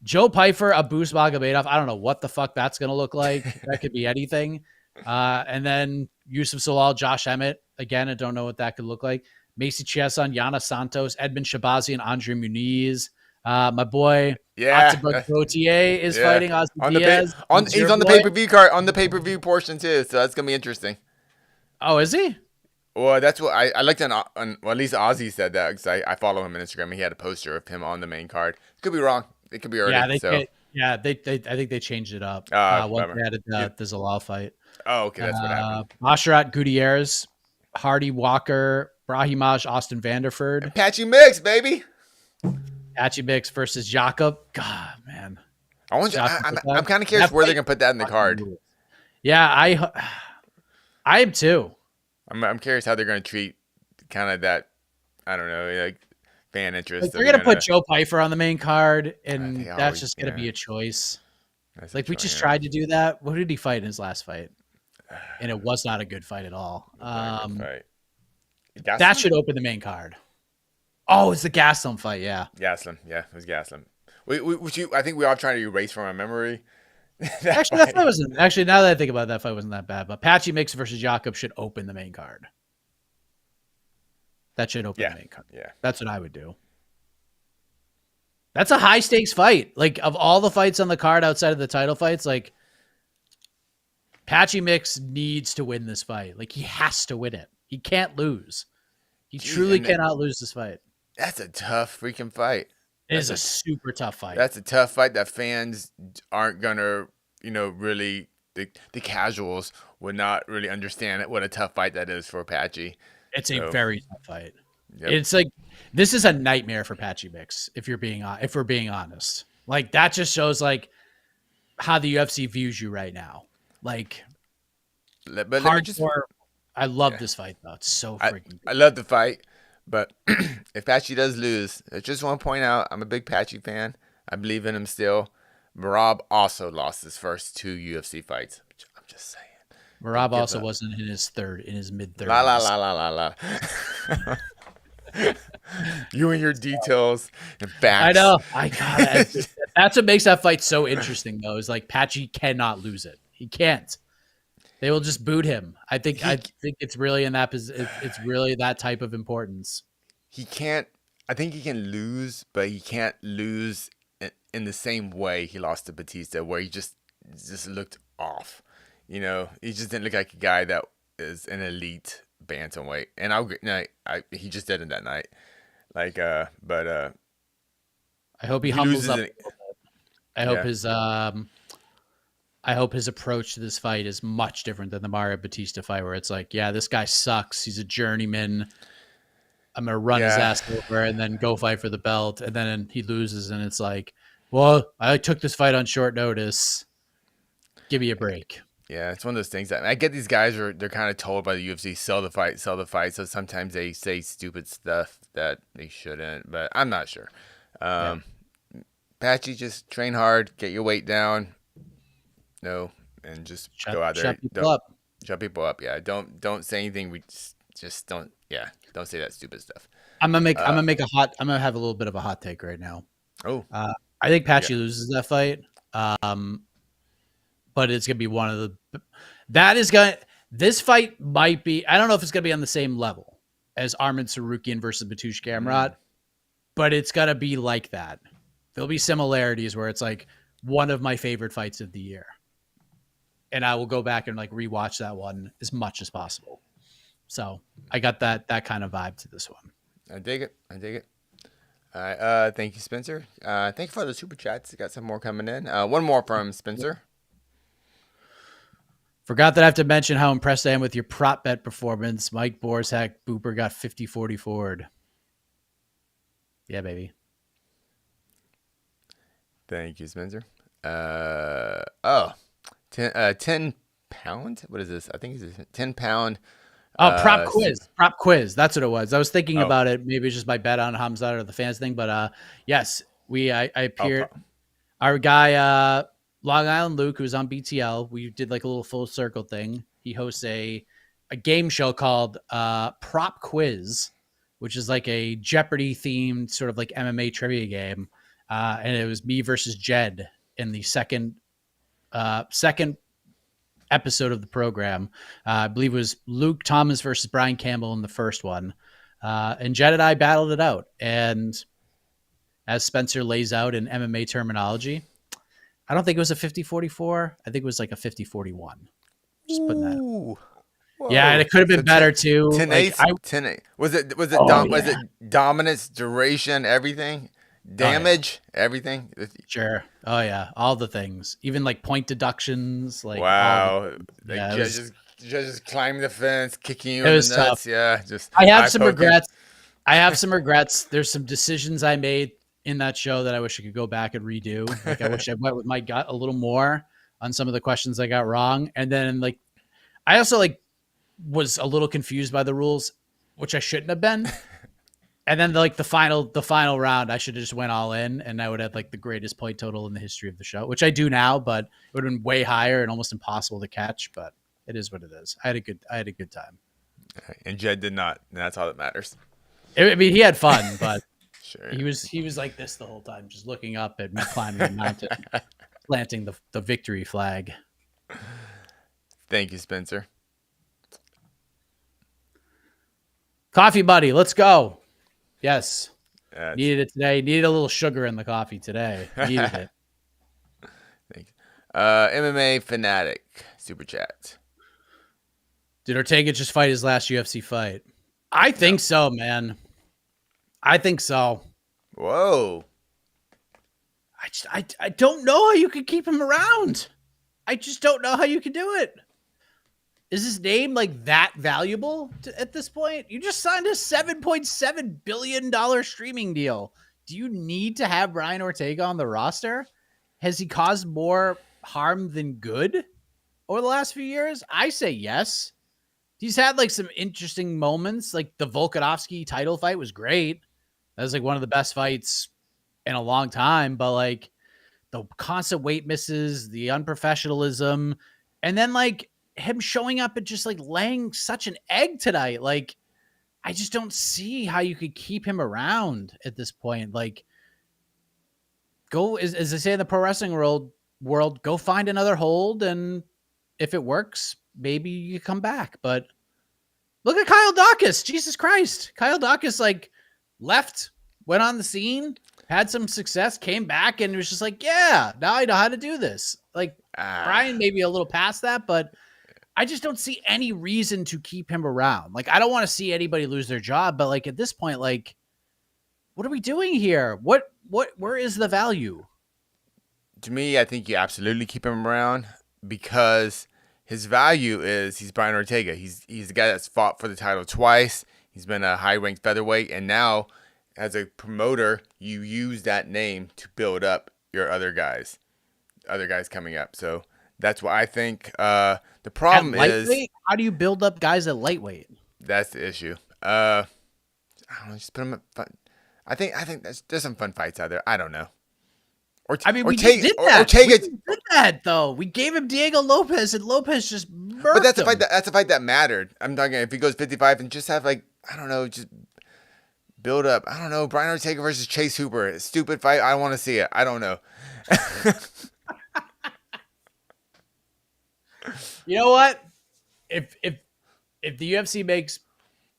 Joe Pyfer, Abus Magomedov. I don't know what the fuck that's gonna look like. That could be anything. And then Yusuf Salal, Josh Emmett. Again, I don't know what that could look like. Macy Chiasson, Yana Santos, Edmund Shabazi, and Andre Muniz. My boy Ottobuk Gautier is fighting Ozzy Diaz. He's on the pay-per-view card, on the pay-per-view portion too, so that's gonna be interesting. Oh, is he? Well, that's what I liked on well, at least Ozzy said that because I follow him on Instagram and he had a poster of him on the main card. Could be wrong. It could be early. I think they changed it up once they added the Zalal fight. Oh, okay, that's what happened. Masharat Gutierrez, Hardy Walker, Brahimaj, Austin Vanderford. Apache Mix, baby. Apache Mix versus Jakob. God, man. I'm kind of curious where they're gonna put that in the card. Yeah, I am too. I'm curious how they're gonna treat kind of that. I don't know, like fan interest. Like they're gonna put Joe Pyfer on the main card, and that's just gonna be a choice. Like we just tried to do that. What did he fight in his last fight? And it was not a good fight at all. That should open the main card. Oh, it's the Gaslam fight, yeah. Gaslam, yeah, it was Gaslam. I think we all trying to erase from our memory. That fight wasn't. Actually, now that I think about it, that fight wasn't that bad. But Patchy Mix versus Jakob should open the main card. That should open the main card. Yeah, that's what I would do. That's a high stakes fight. Like of all the fights on the card outside of the title fights, like Patchy Mix needs to win this fight. Like he has to win it. He can't lose. He truly cannot lose this fight. That's a tough freaking fight. It is a super tough fight. That's a tough fight that fans aren't gonna, really the casuals would not really understand what a tough fight that is for Patchy. It's a very tough fight. Yep. It's like this is a nightmare for Patchy Mix if we're being honest. Like that just shows like how the UFC views you right now. Like, but hardcore. I love this fight though. It's so freaking. I love the fight, but if Patchy does lose, I just want to point out I'm a big Patchy fan. I believe in him still. Merab also lost his first 2 UFC fights. I'm just saying. Merab also wasn't in his mid-30s. La la la la la la. You and your details and facts. I know. I got it. That's what makes that fight so interesting, though. Is like Patchy cannot lose it. He can't. They will just boot him. I think it's really in that position. It's really that type of importance. He can't. I think he can lose, but he can't lose in the same way he lost to Batista, where he just looked off. He just didn't look like a guy that is an elite bantamweight, and he just didn't that night. Like, but I hope he humbles up. I hope his approach to this fight is much different than the Mario Batista fight, where it's like, yeah, this guy sucks. He's a journeyman. I'm gonna run his ass over and then go fight for the belt, and then he loses, and it's like, well, I took this fight on short notice. Give me a break. Yeah, it's one of those things that I get. These guys they're kind of told by the UFC, sell the fight. So sometimes they say stupid stuff that they shouldn't, but I'm not sure. Patchy, just train hard, get your weight down. And just go out there. Shut people up. Yeah, don't say anything. We just don't. Yeah, don't say that stupid stuff. I'm gonna have a little bit of a hot take right now. Oh, I think Patchy loses that fight. But it's gonna be one of the. This fight might be. I don't know if it's gonna be on the same level as Arman Tsarukyan versus Batush Gamrot, but it's gonna be like that. There'll be similarities where it's like one of my favorite fights of the year. And I will go back and like rewatch that one as much as possible. So I got that kind of vibe to this one. I dig it. All right. Thank you, Spencer. Thank you for the super chats. Got some more coming in. One more from Spencer. Forgot that I have to mention how impressed I am with your prop bet performance. Mike Borzak Booper got 50-40 forward. Yeah, baby. Thank you, Spencer. 10 pound? What is this? I think it's a 10-pound. Prop quiz. That's what it was. I was thinking about it. Maybe it's just my bet on Hamzat or the fans thing. But yes, I appeared. Our guy, Long Island Luke, who's on BTL, we did like a little full circle thing. He hosts a game show called Prop Quiz, which is like a Jeopardy themed sort of like MMA trivia game. And it was me versus Jed in the second episode of the program. I believe it was Luke Thomas versus Brian Campbell in the first one. And Jed and I battled it out. And as Spencer lays out in MMA terminology, I don't think it was a 50-44. I think it was like a 50-41. Just putting that. Whoa. Yeah, and it could have been better too. 10-8. Was it dominance, duration, everything? Damage, everything. Sure. Oh yeah, all the things. Even like point deductions. Like wow, judges climbing the fence, kicking you in the nuts. Tough. Yeah, I have some regrets. There's some decisions I made in that show that I wish I could go back and redo. Like I wish I went with my gut a little more on some of the questions I got wrong, and then like I also like was a little confused by the rules, which I shouldn't have been. And then like the final round, I should have just went all in, and I would have like the greatest point total in the history of the show, which I do now, but it would have been way higher and almost impossible to catch. But it is what it is. I had a good time. And Jed did not. And that's all that matters. I mean, he had fun, but sure. he was like this the whole time, just looking up at me climbing the mountain, planting the victory flag. Thank you, Spencer. Coffee buddy, let's go. Yes. Needed it today. Needed a little sugar in the coffee today. Needed it. Thanks. MMA Fanatic super chat. Did Ortega just fight his last UFC fight? I think so, man. I think so. Whoa. I don't know how you could keep him around. I just don't know how you could do it. Is his name like that valuable at this point? You just signed a $7.7 billion streaming deal. Do you need to have Brian Ortega on the roster? Has he caused more harm than good over the last few years? I say yes. He's had like some interesting moments. Like the Volkanovski title fight was great. That was like one of the best fights in a long time. But like the constant weight misses, the unprofessionalism, and then like him showing up and just like laying such an egg tonight. Like, I just don't see how you could keep him around at this point. Like, go, as they say in the pro wrestling world, go find another hold. And if it works, maybe you come back. But look at Kyle Dawkins. Jesus Christ. Kyle Dawkins like left, went on the scene, had some success, came back, and was just like, yeah, now I know how to do this. Like Brian, maybe a little past that, but I just don't see any reason to keep him around. Like, I don't want to see anybody lose their job, but like at this point, like, what are we doing here? Where is the value? To me, I think you absolutely keep him around because his value is he's Brian Ortega. He's the guy that's fought for the title twice. He's been a high-ranked featherweight, and now as a promoter, you use that name to build up your other guys coming up. So that's what I think. The problem is, how do you build up guys at lightweight? That's the issue. I don't know. Just put them at fun. I think there's some fun fights out there. I don't know. We did that though. We gave him Diego Lopez, and Lopez just murked But that's him. a fight that mattered. I'm talking if he goes 55 and just have like I don't know, just build up. I don't know. Brian Ortega versus Chase Hooper. A stupid fight. I want to see it. I don't know. You know what? If the UFC makes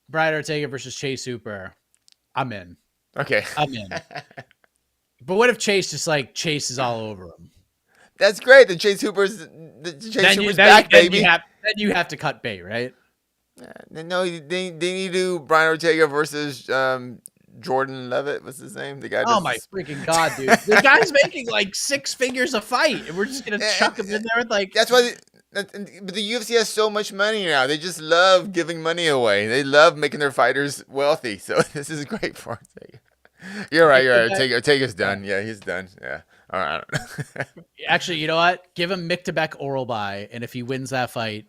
Brian Ortega versus Chase Hooper, I'm in. Okay. I'm in. But what if Chase just like chases all over him? That's great. Hooper's back, baby. Then you have to cut bait, right? No, they need to do Brian Ortega versus Jordan Levitt. What's his name? The guy. Oh my freaking god, dude! The guy's making like 6 figures a fight, and we're just gonna chuck him in there with like. That's why. But the UFC has so much money now. They just love giving money away. They love making their fighters wealthy. So this is great for Ortega. You're right. Ortega's done. Yeah, he's done. Yeah. All right. Actually, you know what? Give him Mick Tebek oral buy, and if he wins that fight,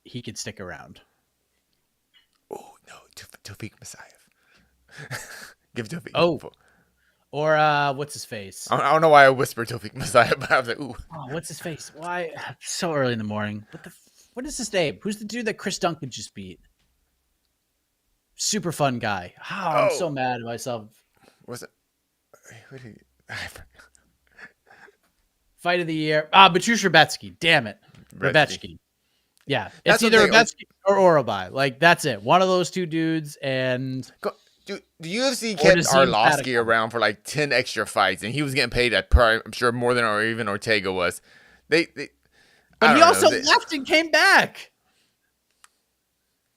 he could stick around. Oh no, Tawfiq Masayev. Give Tawfiq. Oh. Or what's his face? I don't know why I whispered Tawfiq Masayev, but I was like, ooh. Oh, what's his face? Why? So early in the morning. What is his name? Who's the dude that Chris Duncan just beat? Super fun guy. I'm so mad at myself. Was it? What did he? Fight of the year. Batrush Rebetsky. Damn it. Rebetsky. Yeah. It's either Rebetsky or Orobai. Like, that's it. One of those two dudes. And dude, the UFC kept Arlovsky around for like 10 extra fights, and he was getting paid at probably, I'm sure, more than or even Ortega was. But he also left and came back.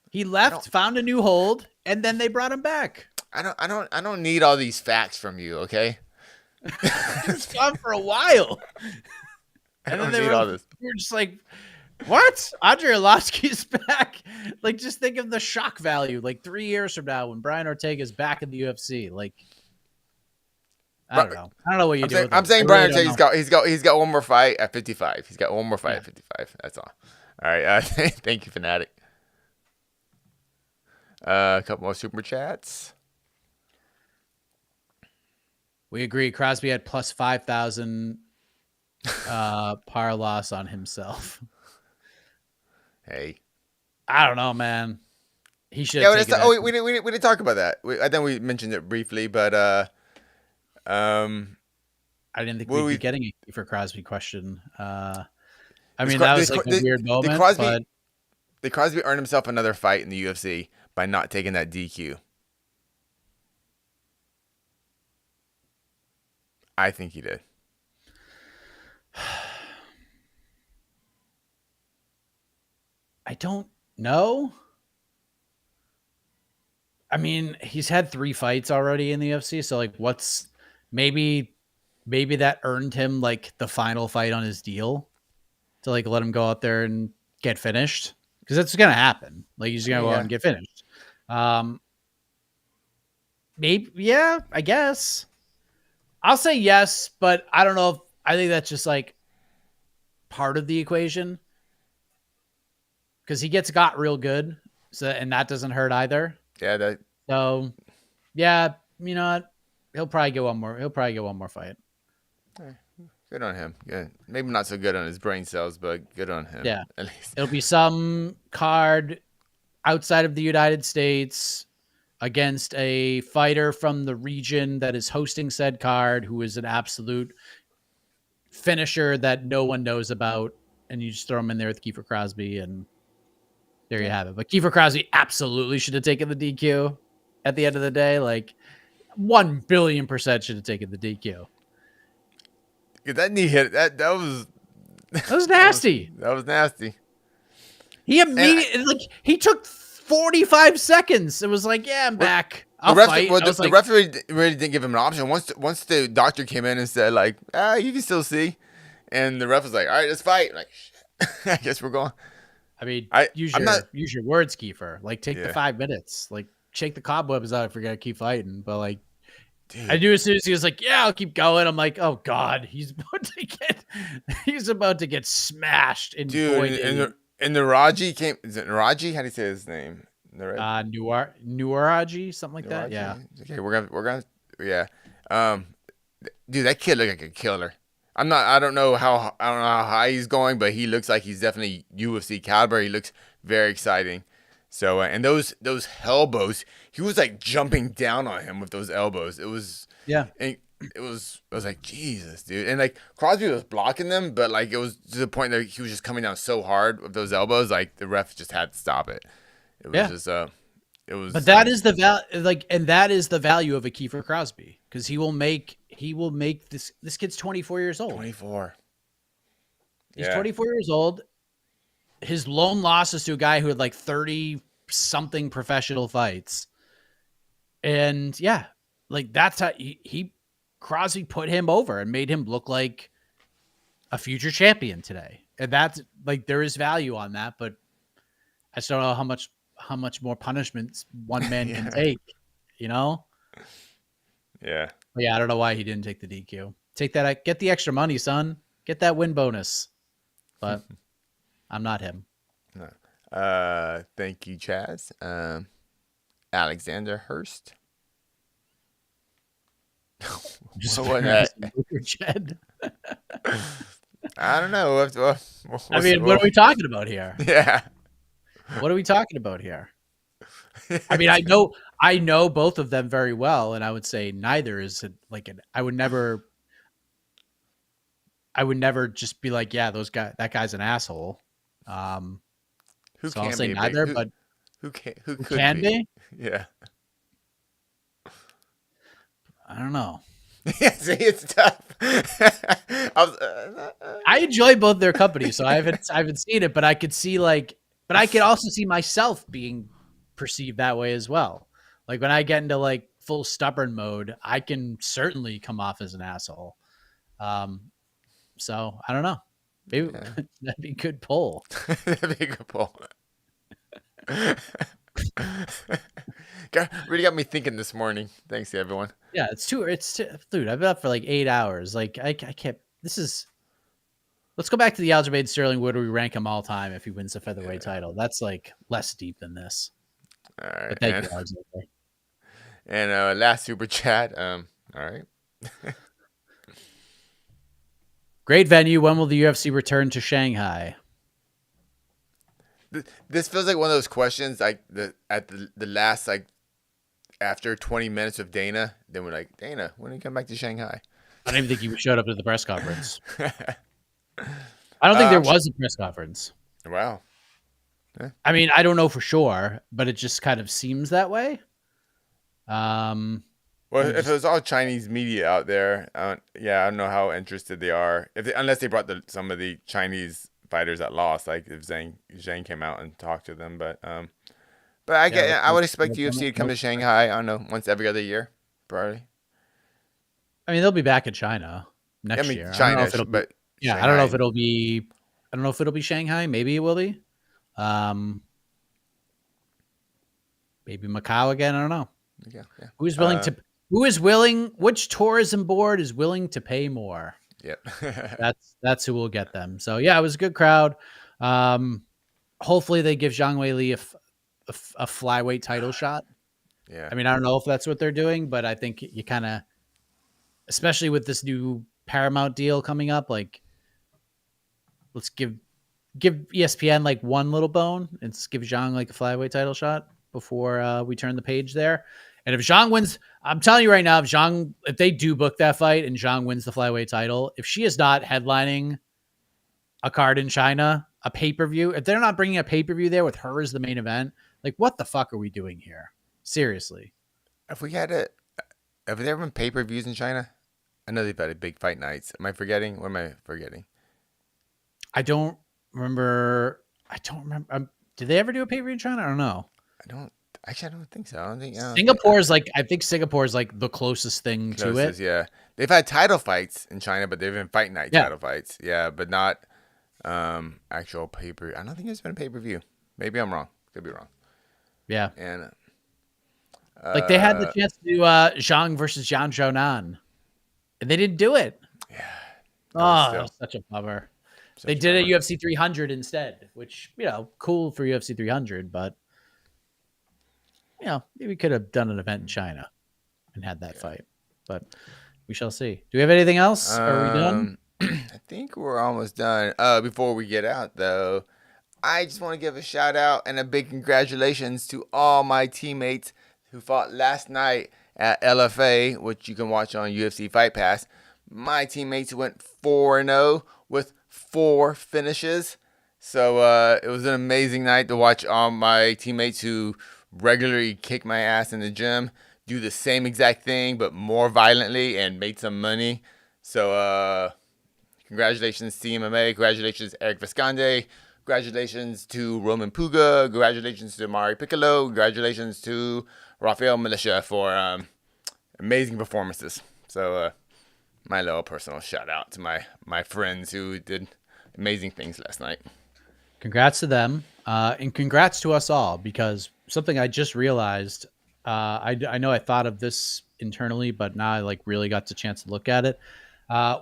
He left, found a new hold, and then they brought him back. I don't need all these facts from you, okay? It's gone for a while. And then they were just like, what? Andre Arlovsky's back? Like, just think of the shock value. Like 3 years from now when Brian Ortega's back in the UFC. Like, I don't know. I don't know what you do. I'm saying Brian Ortega's got one more fight at 55. He's got one more fight at 55. That's all. All right. Thank you, Fanatic. A couple more super chats. We agree. Crosby had plus 5,000 par loss on himself. Hey, I don't know, man. He should. Yeah, we didn't talk about that. I think we mentioned it briefly, but I didn't think we'd be getting a for Crosby question. I mean, that was like a weird moment. Did Crosby earn himself another fight in the UFC by not taking that DQ? I think he did. I don't know. I mean, he's had 3 fights already in the UFC, so like, what's maybe that earned him like the final fight on his deal to like let him go out there and get finished, because that's gonna happen. Like, he's gonna go out and get finished. Maybe, yeah, I guess. I'll say yes, but I don't know if I think that's just like part of the equation, because he got real good, so and that doesn't hurt either. Yeah. So, yeah, you know what? He'll probably get one more. He'll probably get one more fight. Good on him. Good. Maybe not so good on his brain cells, but good on him. Yeah, at least it'll be some card outside of the United States against a fighter from the region that is hosting said card, who is an absolute finisher that no one knows about, and you just throw him in there with Kiefer Crosby, and there you have it. But Kiefer Crosby absolutely should have taken the DQ at the end of the day. Like, 1 billion% should have taken the DQ. That knee hit, that was nasty. That was nasty. He immediately, he took 45 seconds. It was like, yeah, I'm back. I'll fight. The referee really didn't give him an option. Once the doctor came in and said, like, you can still see. And the ref was like, all right, let's fight. Like, I guess we're going. I mean, use your words, Kiefer. Like, take the 5 minutes. Like, shake the cobwebs out if you're going to keep fighting. But, like, dude. I knew as soon as he was like, yeah, I'll keep going. I'm like, oh, God, he's about to get smashed. Dude, and Naraji came. Is it Naraji? How do you say his name? Nuaraji, something like that. Yeah. Okay, we're gonna. Yeah. Dude, that kid looked like a killer. I don't know how high he's going, but he looks like he's definitely UFC caliber. He looks very exciting. So and those elbows, he was like jumping down on him with those elbows. It was I was like, Jesus, dude. And like Crosby was blocking them, but like it was to the point that he was just coming down so hard with those elbows, like the ref just had to stop it. It was just it was. But that is the that is the value of a Kiefer Crosby, because he will make this kid's 24 years old. 24. He's 24 years old. His lone loss is to a guy who had like 30 something professional fights. And yeah, like that's how Crosby put him over and made him look like a future champion today. And that's like, there is value on that, but I just don't know how much more punishments one man can take, you know? Yeah. But yeah, I don't know why he didn't take the DQ. Take that, get the extra money, son. Get that win bonus. But I'm not him. No. Thank you, Chaz. Alexander Hurst. What Jed? I don't know. I mean, what are we talking about here? Yeah. What are we talking about here? I mean, I know both of them very well, and I would say neither is like an. I would never just be like, yeah, that guy's an asshole. Who so can I'll say be neither, who, but who can be? Yeah. I don't know. Yeah, see, it's tough. I enjoy both their companies, so I haven't seen it, but I could see but I could also see myself being perceived that way as well. Like when I get into like full stubborn mode, I can certainly come off as an asshole. So I don't know. Maybe that'd be a good poll. That'd be a good poll. Really got me thinking this morning. Thanks, everyone. Yeah, dude, I've been up for like 8 hours. Like I can't. Let's go back to the Aljamain Sterling. Where do we rank him all time if he wins the featherweight title? That's like less deep than this. All right. But thank you, Alexander. And last super chat. All right. Great venue. When will the UFC return to Shanghai? This feels like one of those questions like at the last, like after 20 minutes of Dana, then we're like, Dana, when do you come back to Shanghai? I don't even think he showed up to the press conference. I don't think there was a press conference. Wow. Yeah. I mean, I don't know for sure, but it just kind of seems that way. Well, if it was all Chinese media out there, I don't know how interested they are. Unless they brought some of the Chinese fighters that lost, like if Zhang came out and talked to them. But I would expect UFC to come to Shanghai. I don't know, once every other year, probably. I mean, they'll be back in China next year. China, I don't know if it'll be. I don't know if it'll be Shanghai. Maybe it will be. Maybe Macau again. I don't know. Yeah. Who's willing to? Who is willing? Which tourism board is willing to pay more? Yep. That's who will get them. So yeah, it was a good crowd. Hopefully they give Zhang Weili a flyweight title shot. Yeah. I mean, I don't know if that's what they're doing, but I think you kind of, especially with this new Paramount deal coming up, like let's give ESPN like one little bone and give Zhang like a flyweight title shot before we turn the page there. And if Zhang wins, I'm telling you right now, if they do book that fight and Zhang wins the flyweight title, if she is not headlining a card in China, a pay-per-view, if they're not bringing a pay-per-view there with her as the main event, like what the fuck are we doing here? Seriously. Have there ever been pay-per-views in China? I know they've had big fight nights. Am I forgetting? What am I forgetting? I don't remember. Did they ever do a pay-per-view in China? I don't know. I don't think so. I think Singapore is like the closest thing to it. Yeah. They've had title fights in China, but they've been fight night title fights. Yeah, but not actual pay-per-view. I don't think there's been a pay-per-view. Maybe I'm wrong. Could be wrong. Yeah. And like they had the chance to do Zhang versus Zhang Zhounan, and they didn't do it. Yeah. That was such a bummer. They did a UFC 300 instead, which, cool for UFC 300, but maybe we could have done an event in China and had that fight, but we shall see. Do we have anything else? Are we done? I think we're almost done. Before we get out, though, I just want to give a shout out and a big congratulations to all my teammates who fought last night at LFA, which you can watch on UFC Fight Pass. My teammates went 4-0 with 4 finishes. So it was an amazing night to watch all my teammates who regularly kick my ass in the gym do the same exact thing but more violently and made some money. So Congratulations, CMMA. Congratulations, Eric Visconde. Congratulations to Roman Puga. Congratulations to Mari Piccolo. Congratulations to Rafael Militia for amazing performances. So my little personal shout out to my friends who did amazing things last night. Congrats to them, and congrats to us all, because something I just realized, I know I thought of this internally, but now I like really got the chance to look at it.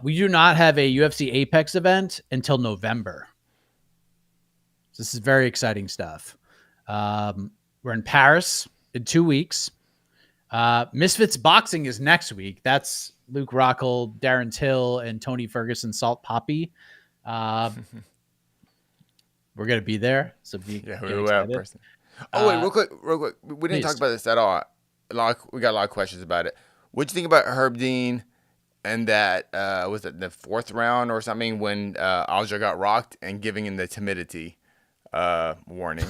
We do not have a UFC Apex event until November. So this is very exciting stuff. We're in Paris in 2 weeks. Misfits Boxing is next week. That's Luke Rockhold, Darren Till, and Tony Ferguson, Salt Poppy. We're gonna be there, so we will have person. Oh wait, real quick, we didn't talk about this at all. We got a lot of questions about it. What'd you think about Herb Dean and that was it the 4th round or something when Aljo got rocked and giving him the timidity warning?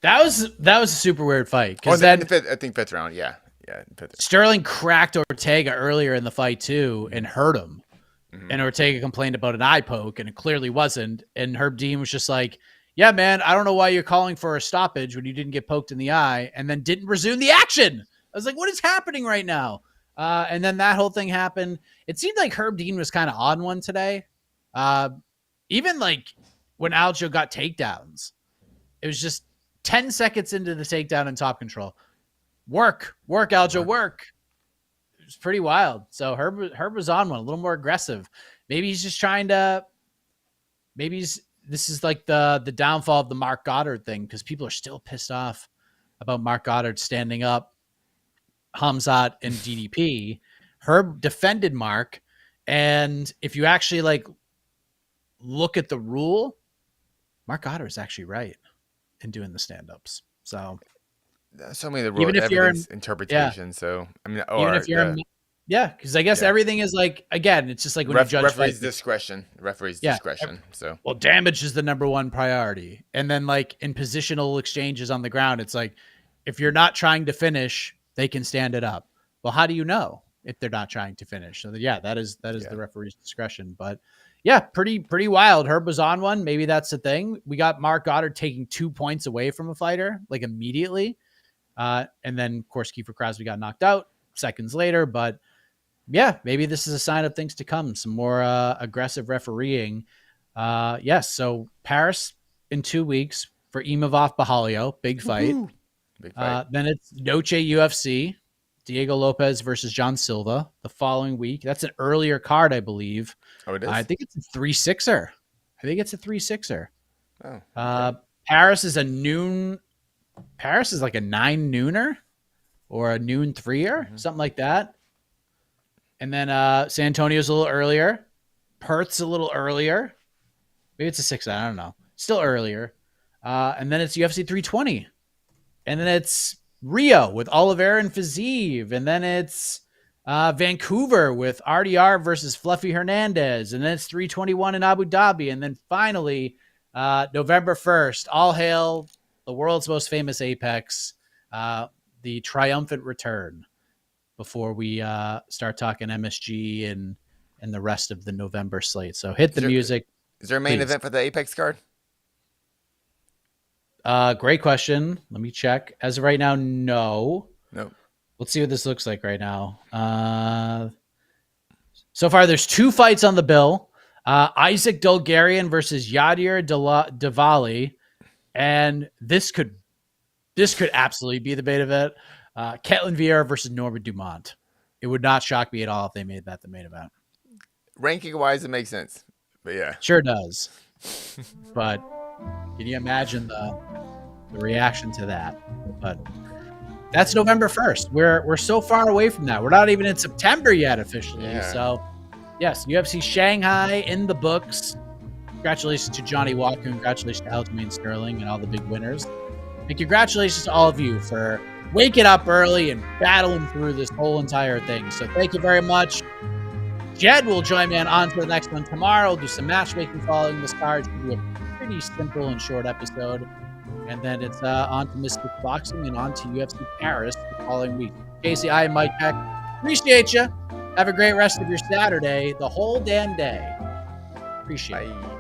That was a super weird fight. Because then I think 5th round, yeah. Sterling cracked Ortega earlier in the fight too and hurt him. Mm-hmm. And Ortega complained about an eye poke, and it clearly wasn't. And Herb Dean was just like, yeah, man, I don't know why you're calling for a stoppage when you didn't get poked in the eye, and then didn't resume the action. I was like, what is happening right now? And then that whole thing happened. It seemed like Herb Dean was kind of on one today. Even like when Aljo got takedowns, it was just 10 seconds into the takedown and top control. Work, Aljo, work. It was pretty wild. So Herb was on one, a little more aggressive. Maybe he's just trying to. This is like the downfall of the Mark Goddard thing, because people are still pissed off about Mark Goddard standing up Hamzat and DDP. Herb defended Mark, and if you actually like look at the rule, Mark Goddard is actually right in doing the stand-ups. So many of the rules, everything's interpretation. Yeah. So I mean, even if you're because I guess everything is like, again, it's just like when you judge referee's discretion. Discretion. So damage is the number one priority, and then like in positional exchanges on the ground, it's like if you're not trying to finish, they can stand it up. Well, how do you know if they're not trying to finish? So that is the referee's discretion. But yeah, pretty wild. Herb was on one. Maybe that's the thing. We got Mark Goddard taking 2 points away from a fighter like immediately. And then, of course, Kiefer Crosby got knocked out seconds later. But yeah, maybe this is a sign of things to come. Some more aggressive refereeing. Yes, so Paris in 2 weeks for Imavov Bahalio. Big fight. Woo-hoo. Big fight. Then it's Noche UFC. Diego Lopez versus John Silva the following week. That's an earlier card, I believe. Oh, it is? I think it's a 3-6er. Oh, okay. Paris is a noon. Paris is like a 9 nooner or a noon 3er, something like that. And then San Antonio's a little earlier. Perth's a little earlier. Maybe it's a 6. I don't know. Still earlier. And then it's UFC 320. And then it's Rio with Oliveira and Fiziev. And then it's Vancouver with RDR versus Fluffy Hernandez. And then it's 321 in Abu Dhabi. And then finally, November 1st, all hail the world's most famous Apex, the triumphant return, before we start talking MSG and the rest of the November slate. So hit the music. Is there a main event for the Apex card? Great question. Let me check. As of right now, no. Nope. Let's see what this looks like right now. So far, there's 2 fights on the bill. Isaac Dulgarian versus Yadir Diwali. And this could absolutely be the main event. Ketlin Vieira versus Norma Dumont. It would not shock me at all if they made that the main event. Ranking wise, it makes sense. But yeah. Sure does. But can you imagine the reaction to that? But that's November 1st. We're so far away from that. We're not even in September yet officially. Yeah. So yes, UFC Shanghai in the books. Congratulations to Johnny Walker. Congratulations to Aljamain Sterling and all the big winners. And congratulations to all of you for waking up early and battling through this whole entire thing. So thank you very much. Jed will join me on to the next one tomorrow. We'll do some matchmaking following this card. It's going to be a pretty simple and short episode. And then it's on to Mystic Boxing and on to UFC Paris the following week. Casey, I am Mike Peck. Appreciate you. Have a great rest of your Saturday, the whole damn day. Appreciate it.